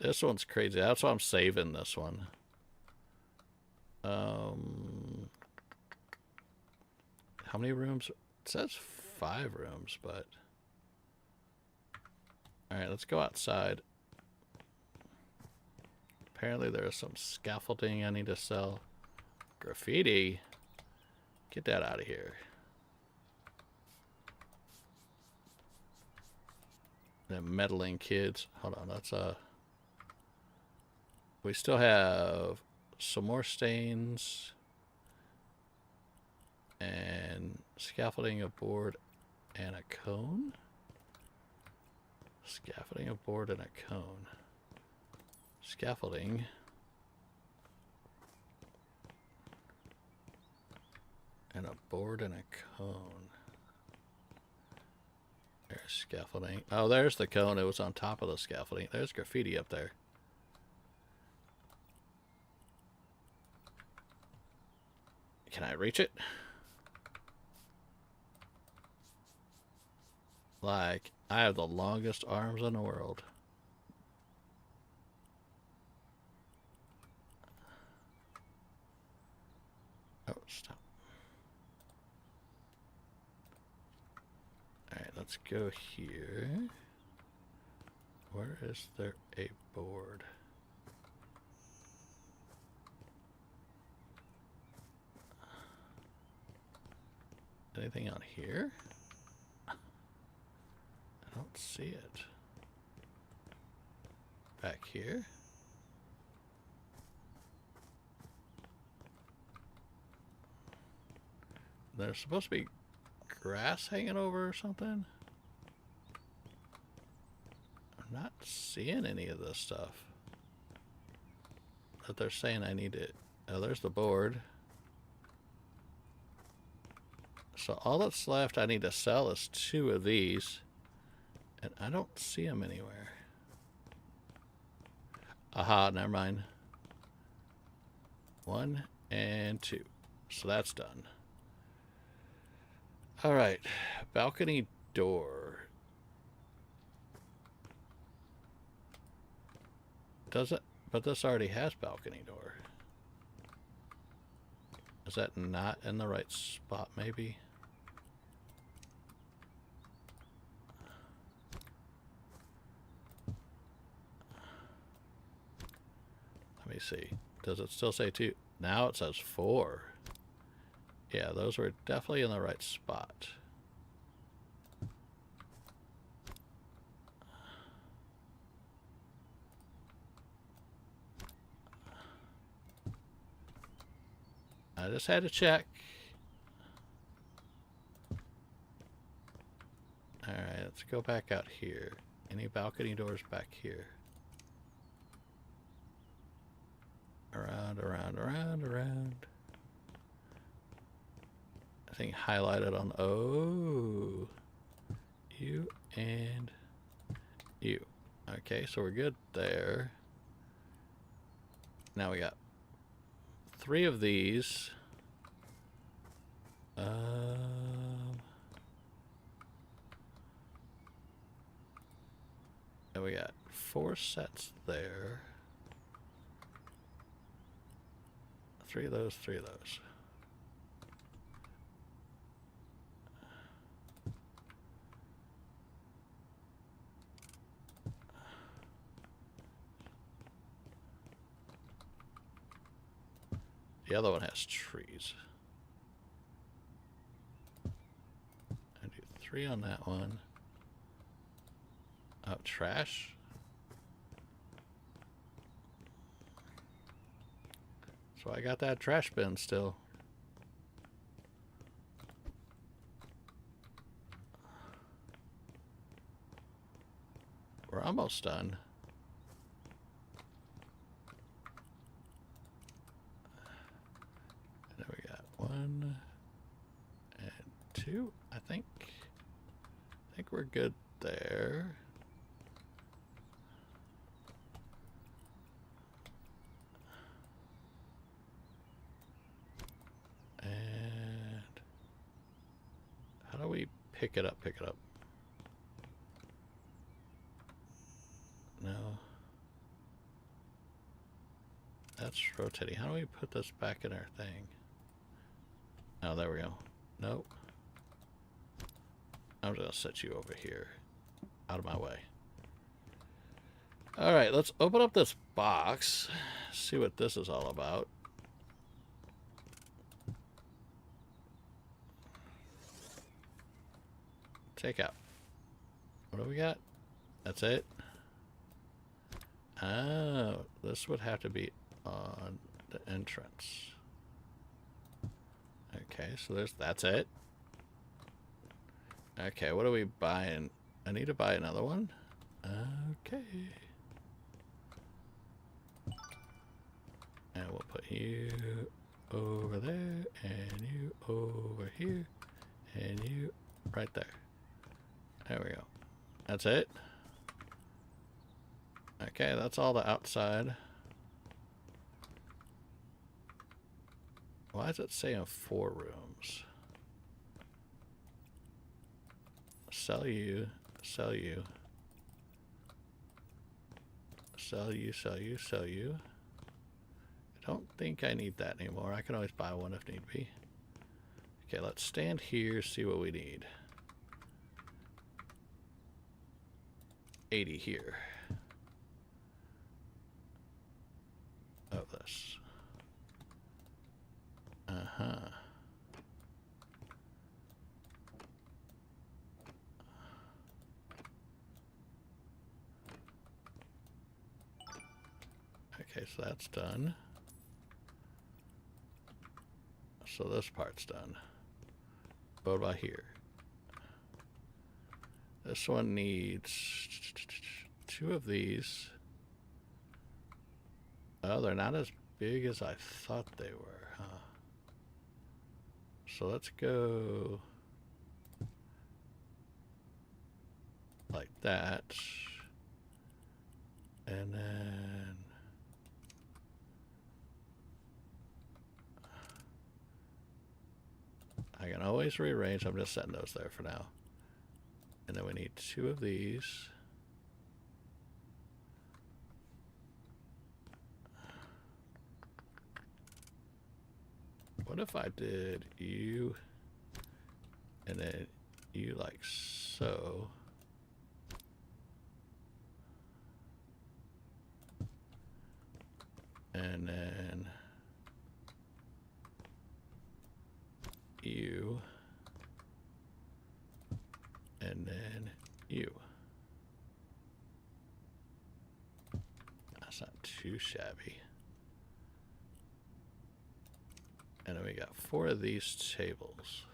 This one's crazy. That's why I'm saving this one. How many rooms? It says 5 rooms, but... All right, let's go outside. Apparently there is some scaffolding I need to sell. Graffiti? Get that out of here. The meddling kids. Hold on, that's we still have some more stains and scaffolding, a board, and a cone. Scaffolding, a board, and a cone. Scaffolding. And a board and a cone. There's scaffolding. Oh, there's the cone. It was on top of the scaffolding. There's graffiti up there. Can I reach it? Like, I have the longest arms in the world. Oh, stop. Alright, let's go here. Where is there a board? Anything on here? I don't see it. Back here? There's supposed to be grass hanging over or something. I'm not seeing any of this stuff that they're saying I need it. Oh, there's the board. So all that's left I need to sell is 2 of these. And I don't see them anywhere. Aha, never mind. 1 and 2. So that's done. Alright, balcony door. Does it? But this already has balcony door. Is that not in the right spot, maybe? Let me see. Does it still say 2? Now it says 4. Yeah, those were definitely in the right spot. I just had to check. Alright, let's go back out here. Any balcony doors back here? Around, around, around, around. I think highlighted on, oh, you and you. Okay, so we're good there. Now we got 3 of these. And we got 4 sets there. 3 of those, 3 of those. The other one has trees. I do 3 on that one. Oh, trash? So I got that trash bin still. We're almost done. And then we got 1 and 2, I think. I think we're good there. And how do we pick it up? Pick it up. No. That's rotating. How do we put this back in our thing? Oh, there we go. Nope. I'm just gonna set you over here. Out of my way. Alright, let's open up this box. See what this is all about. Take out. What do we got? That's it? Oh, this would have to be on the entrance. Okay, so that's it. Okay, what are we buying? I need to buy another one. Okay. And we'll put you over there, and you over here, and you right there. There we go. That's it. Okay, that's all the outside. Why is it saying 4 rooms? Sell you, sell you. Sell you, sell you, sell you. I don't think I need that anymore. I can always buy one if need be. Okay, let's stand here, see what we need. 80 here. Of this. Uh-huh. Okay, so that's done. So this part's done. What about here? This one needs 2 of these. Oh, they're not as big as I thought they were, huh? So let's go like that. And then I can always rearrange. I'm just setting those there for now. And then we need 2 of these. What if I did you and then you like so? And then you and then you. That's not too shabby. And then we got 4 of these tables.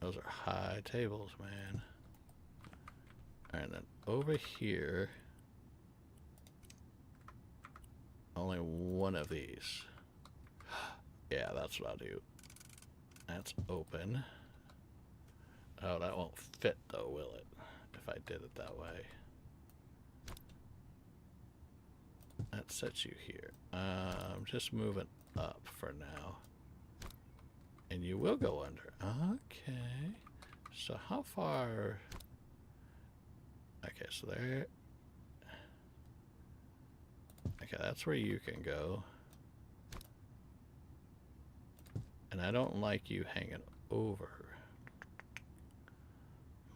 Those are high tables, man. Alright, then over here, only 1 of these. Yeah, that's what I'll do. That's open. Oh, that won't fit though, will it? If I did it that way. That that sets you here. I'm just moving up for now. And you will go under. Okay. So how far? Okay, so there. Okay, that's where you can go. And I don't like you hanging over.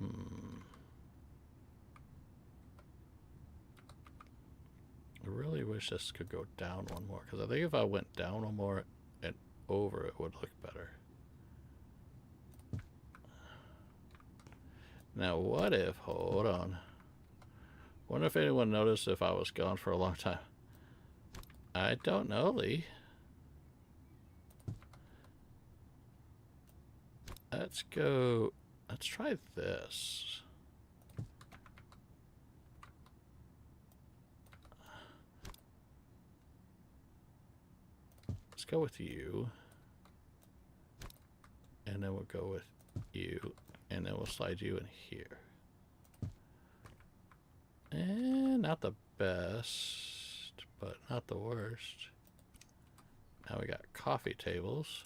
I really wish this could go down one more, because I think if I went down one more and over, it would look better. Now, what if, hold on. Wonder if anyone noticed if I was gone for a long time. I don't know, Lee. Let's go, let's try this. Let's go with you. And then we'll go with you. And then we'll slide you in here. And not the best, but not the worst. Now we got coffee tables.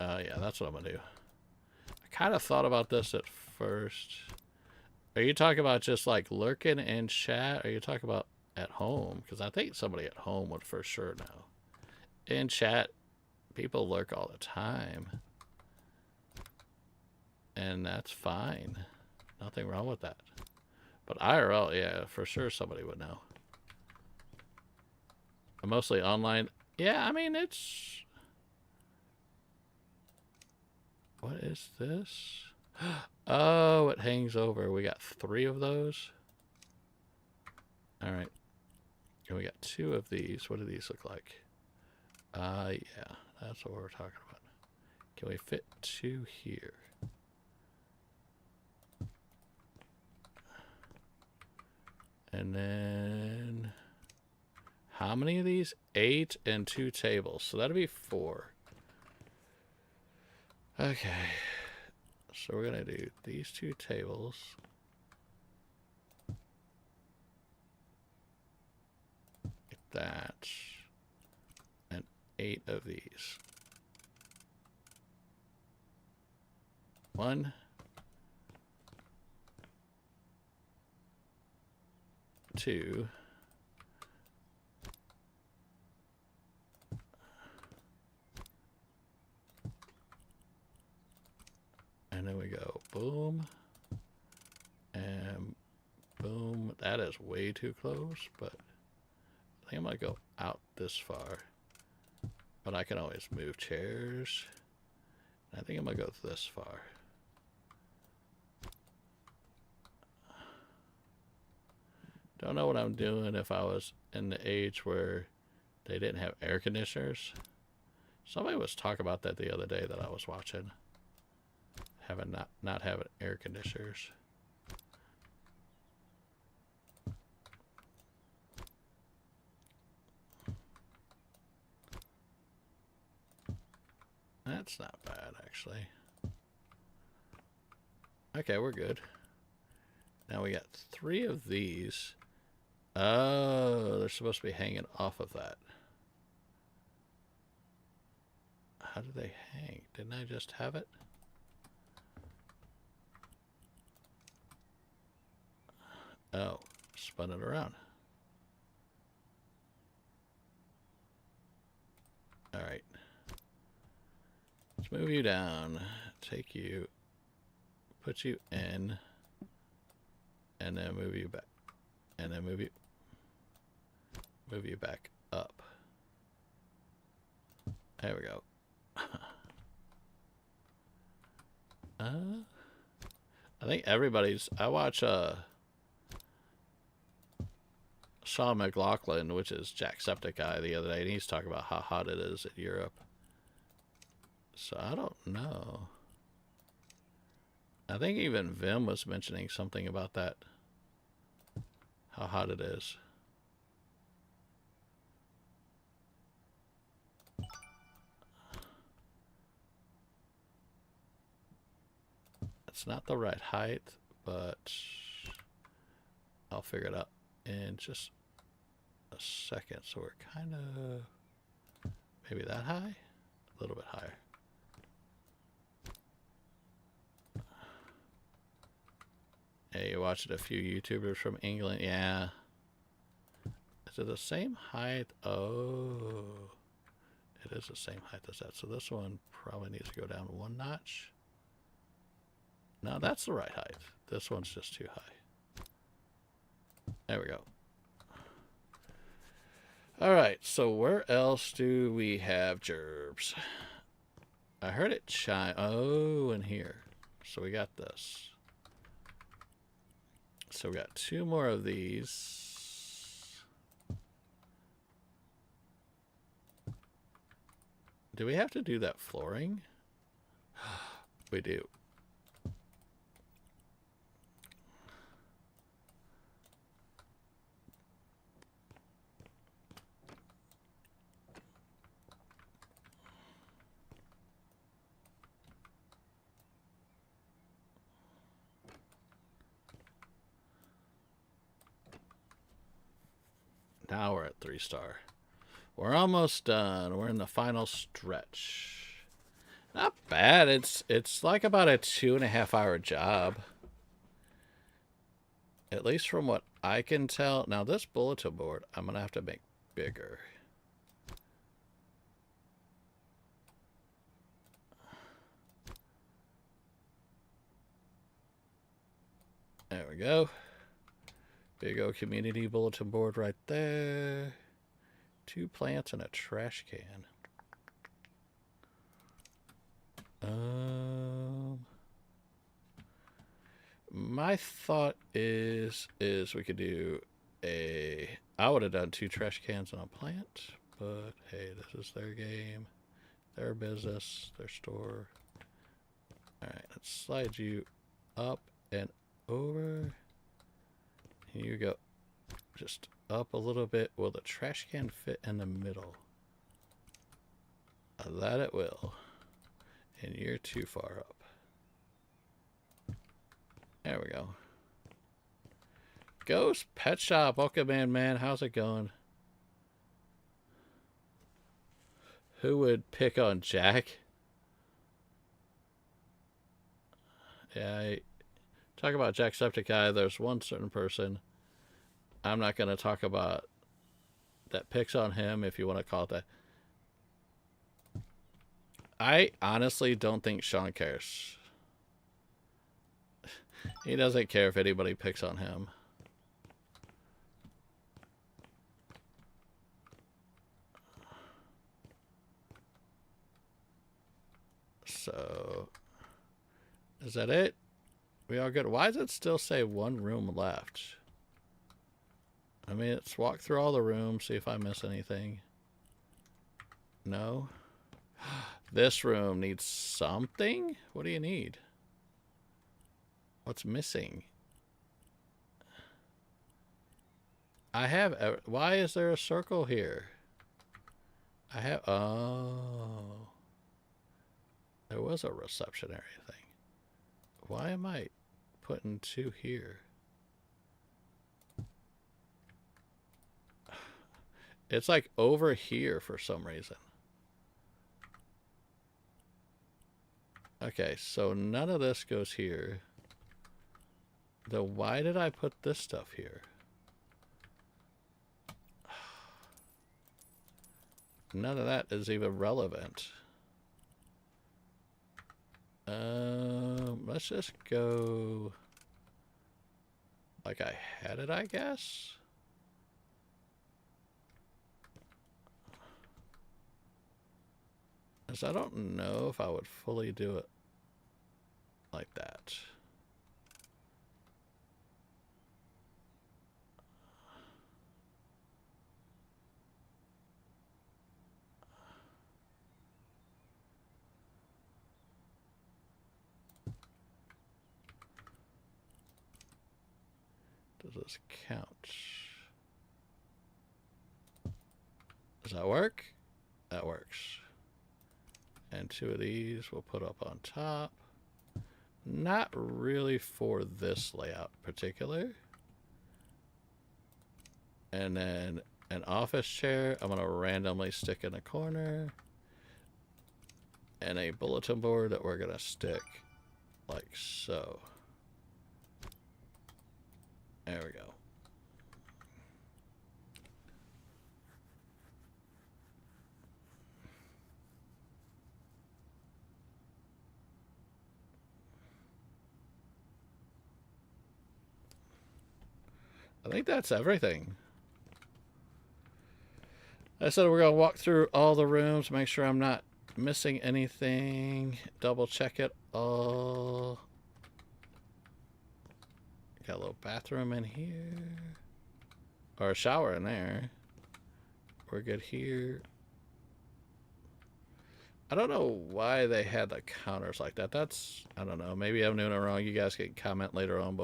Yeah, that's what I'm gonna do. I kind of thought about this at first. Are you talking about just like lurking in chat? Or are you talking about at home? Because I think somebody at home would for sure know. In chat, people lurk all the time. And that's fine. Nothing wrong with that. But IRL, yeah, for sure somebody would know. Mostly online. Yeah, I mean, it's... What is this? Oh, it hangs over. We got 3 of those. All right. And we got 2 of these. What do these look like? Yeah, that's what we're talking about. Can we fit 2 here? And then how many of these? 8 and 2 tables. So that'll be 4. Okay. So we're gonna do these 2 tables. Like that. And 8 of these. 1, 2. And then we go boom and boom. That is way too close, but I think I might go out this far. But I can always move chairs. I think I'm gonna go this far. Don't know what I'm doing if I was in the age where they didn't have air conditioners. Somebody was talking about that the other day that I was watching. Not having air conditioners. That's not bad, actually. Okay, we're good. Now we got 3 of these. Oh, they're supposed to be hanging off of that. How do they hang? Didn't I just have it? Oh, spun it around. All right. Let's move you down. Take you, put you in, and then move you back, and then move you back up. There we go. I think everybody's. I watch Sean McLaughlin, which is Jacksepticeye, the other day, and he's talking about how hot it is in Europe. So I don't know. I think even Vim was mentioning something about that. How hot it is. It's not the right height, but I'll figure it out in just a second. So we're kind of maybe that high, a little bit higher. Hey, you watched a few YouTubers from England. Yeah. Is it the same height? Oh, it is the same height as that. So this one probably needs to go down one notch. No, that's the right height. This one's just too high. There we go. All right, so where else do we have gerbs? I heard it chime. Oh, in here. So we got this. So we got two more of these. Do we have to do that flooring? We do. Now we're at 3-star. We're almost done. We're in the final stretch. Not bad. It's like about a 2.5-hour job. At least from what I can tell. Now this bulletin board, I'm going to have to make bigger. There we go. Big old community bulletin board right there. 2 plants and a trash can. My thought is we could do I would have done 2 trash cans and a plant, but hey, this is their game, their business, their store. All right, let's slide you up and over. Here you go. Just up a little bit. Will the trash can fit in the middle? That it will. And you're too far up. There we go. Ghost Pet Shop. Welcome in, man. How's it going? Who would pick on Jack? Yeah, talk about Jacksepticeye. There's one certain person I'm not going to talk about that picks on him, if you want to call it that. I honestly don't think Sean cares. He doesn't care if anybody picks on him. So, is that it? We all good? Why does it still say 1 room left? I mean, let's walk through all the rooms, see if I miss anything. No? This room needs something? What do you need? What's missing? I have... Why is there a circle here? I have... Oh. There was a reception area thing. Why am I putting 2 here? It's like over here for some reason. Okay, so none of this goes here. Then why did I put this stuff here? None of that is even relevant. Let's just go like I had it, I guess. Because I don't know if I would fully do it like that. Does this count? Does that work? That works. And 2 of these we'll put up on top. Not really for this layout in particular. And then an office chair I'm going to randomly stick in a corner. And a bulletin board that we're going to stick like so. There we go. I think that's everything. I said we're going to walk through all the rooms, make sure I'm not missing anything, double check it all. Got a little bathroom in here, or a shower in there. We're good here. I don't know why they had the counters like that. That's, I don't know, maybe I'm doing it wrong. You guys can comment later on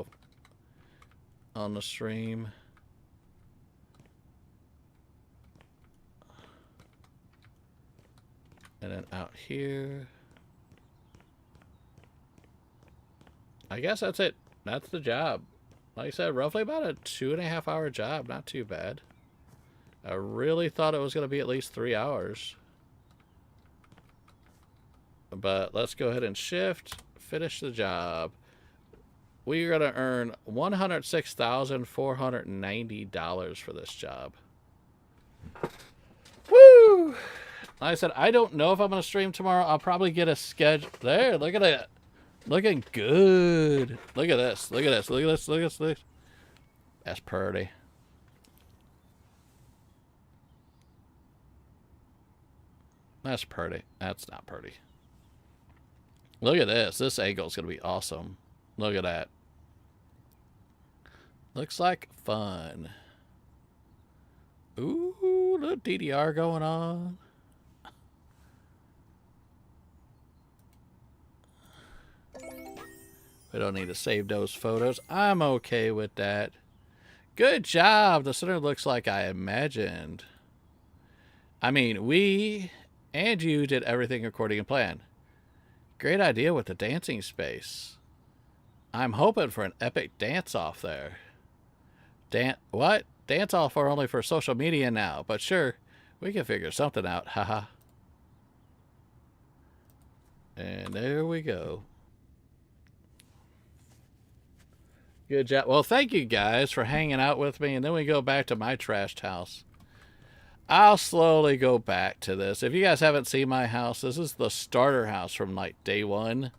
on the stream. And then out here, I guess that's it. That's the job. Like I said, roughly about a 2.5 hour job. Not too bad. I really thought it was going to be at least 3 hours. But let's go ahead and shift. Finish the job. We're going to earn $106,490 for this job. Woo! Like I said, I don't know if I'm going to stream tomorrow. I'll probably get a schedule. There, look at that. Looking good. Look at this. Look at this. Look at this. Look at this. Look at this. That's pretty. That's pretty. That's not pretty. Look at this. This angle is going to be awesome. Look at that. Looks like fun. Ooh, little DDR going on. We don't need to save those photos. I'm okay with that. Good job. The center looks like I imagined. I mean, we and you did everything according to plan. Great idea with the dancing space. I'm hoping for an epic dance-off there. What? Dance-off are only for social media now, but sure, we can figure something out. Haha. And there we go. Good job. Well, thank you guys for hanging out with me. And then we go back to my trashed house. I'll slowly go back to this. If you guys haven't seen my house, this is the starter house from like day one.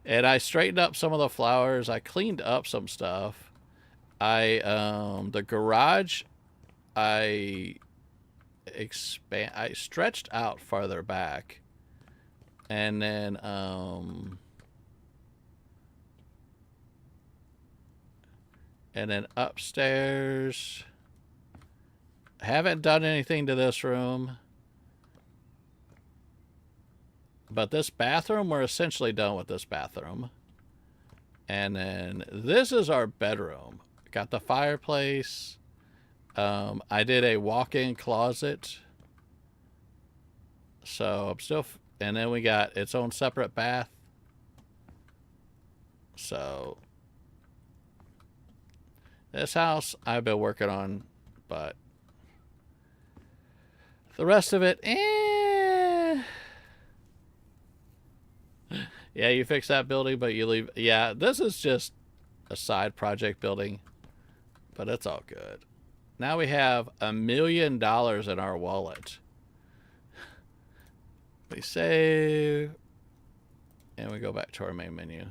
And I straightened up some of the flowers. I cleaned up some stuff. The garage, I stretched out farther back. And then, upstairs, haven't done anything to this room. But this bathroom, we're essentially done with this bathroom. And then this is our bedroom. Got the fireplace. I did a walk-in closet. So I'm still, and then we got its own separate bath. So this house I've been working on, but the rest of it, Yeah, you fix that building, but you leave. Yeah, this is just a side project building, but it's all good. Now we have $1 million in our wallet. We save, and we go back to our main menu.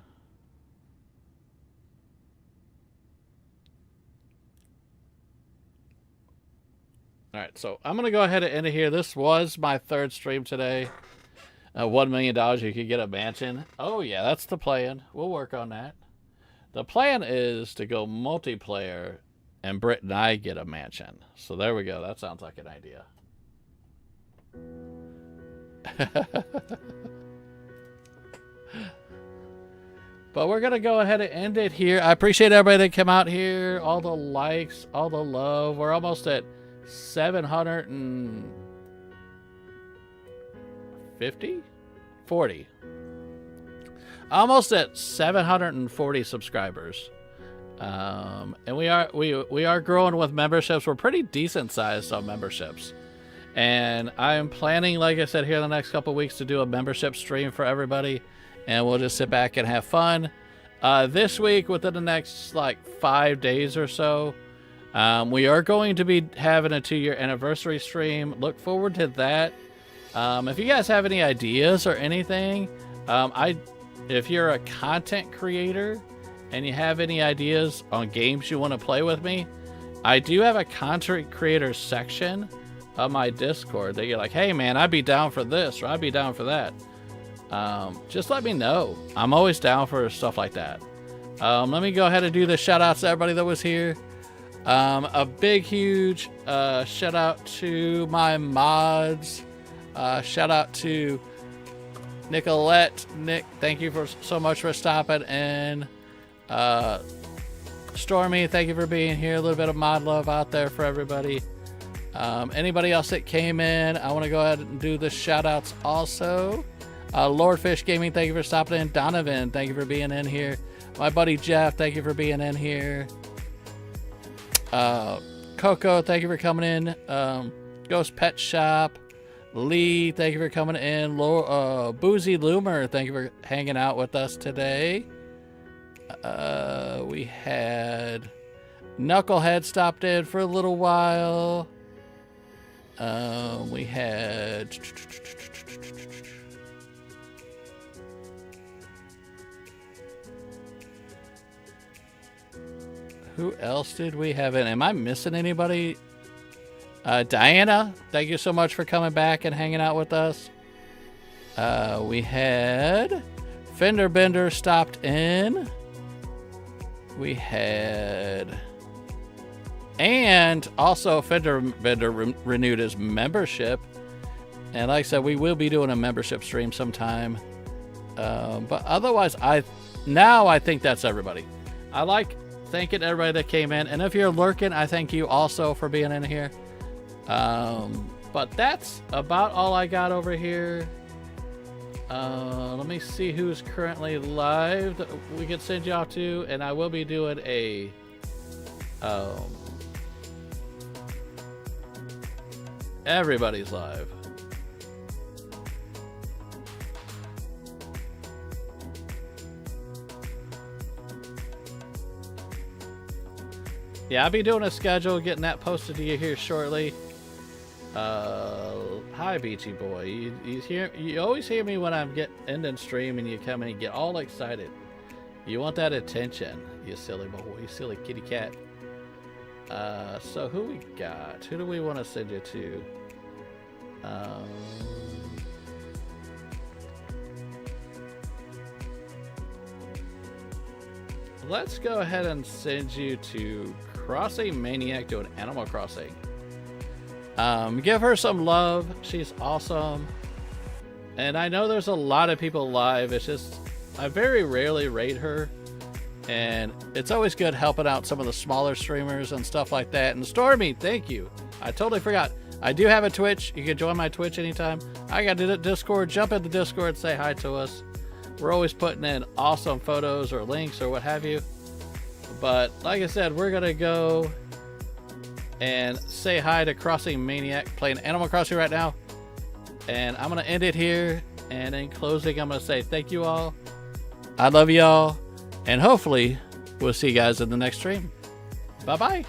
All right, so I'm going to go ahead and end it here. This was my third stream today. $1 million, you could get a mansion. Oh, yeah, that's the plan. We'll work on that. The plan is to go multiplayer, and Britt and I get a mansion. So there we go. That sounds like an idea. But we're going to go ahead and end it here. I appreciate everybody that came out here. All the likes, all the love. We're almost at 40. Almost at 740 subscribers. And we are growing with memberships. We're pretty decent sized on memberships. And I'm planning, like I said, here in the next couple weeks to do a membership stream for everybody. And we'll just sit back and have fun. This week, within the next like 5 days or so, we are going to be having a 2-year anniversary stream. Look forward to that. If you guys have any ideas or anything, if you're a content creator and you have any ideas on games you want to play with me, I do have a content creator section of my Discord that you're like, hey man, I'd be down for this or I'd be down for that. Just let me know. I'm always down for stuff like that. Let me go ahead and do the shout outs to everybody that was here. A big, huge shout out to my mods. Shout out to Nicolette. Nick, thank you so much for stopping in. Stormy, thank you for being here. A little bit of mod love out there for everybody. Anybody else that came in, I want to go ahead and do the shout outs also. Lordfish Gaming, thank you for stopping in. Donovan, thank you for being in here. My buddy Jeff, thank you for being in here. Coco, thank you for coming in. Ghost Pet Shop. Lee, thank you for coming in. Boozy Loomer, thank you for hanging out with us today. We had Knucklehead stopped in for a little while. We had... Who else did we have in? Am I missing anybody? Diana, thank you so much for coming back and hanging out with us. We had Fender Bender stopped in. We had... And also Fender Bender renewed his membership. And like I said, we will be doing a membership stream sometime. But otherwise, I think that's everybody. I like thanking everybody that came in. And if you're lurking, I thank you also for being in here. But that's about all I got over here. Let me see who's currently live that we can send you off to. And I will be doing a... everybody's live. Yeah, I'll be doing a schedule, getting that posted to you here shortly. Hi, Beachy Boy. You always hear me when I'm ending stream and you come in and get all excited. You want that attention, you silly boy, you silly kitty cat. So who we got? Who do we want to send you to? Let's go ahead and send you to Crossing Maniac doing Animal Crossing. Give her some love. She's awesome. And I know there's a lot of people live. It's just, I very rarely raid her. And it's always good helping out some of the smaller streamers and stuff like that. And Stormy, thank you. I totally forgot. I do have a Twitch. You can join my Twitch anytime. I got a Discord. Jump in the Discord, say hi to us. We're always putting in awesome photos or links or what have you. But like I said, we're going to go and say hi to Crossing Maniac, playing Animal Crossing right now. And I'm going to end it here. And in closing, I'm going to say thank you all. I love y'all. And hopefully, we'll see you guys in the next stream. Bye-bye.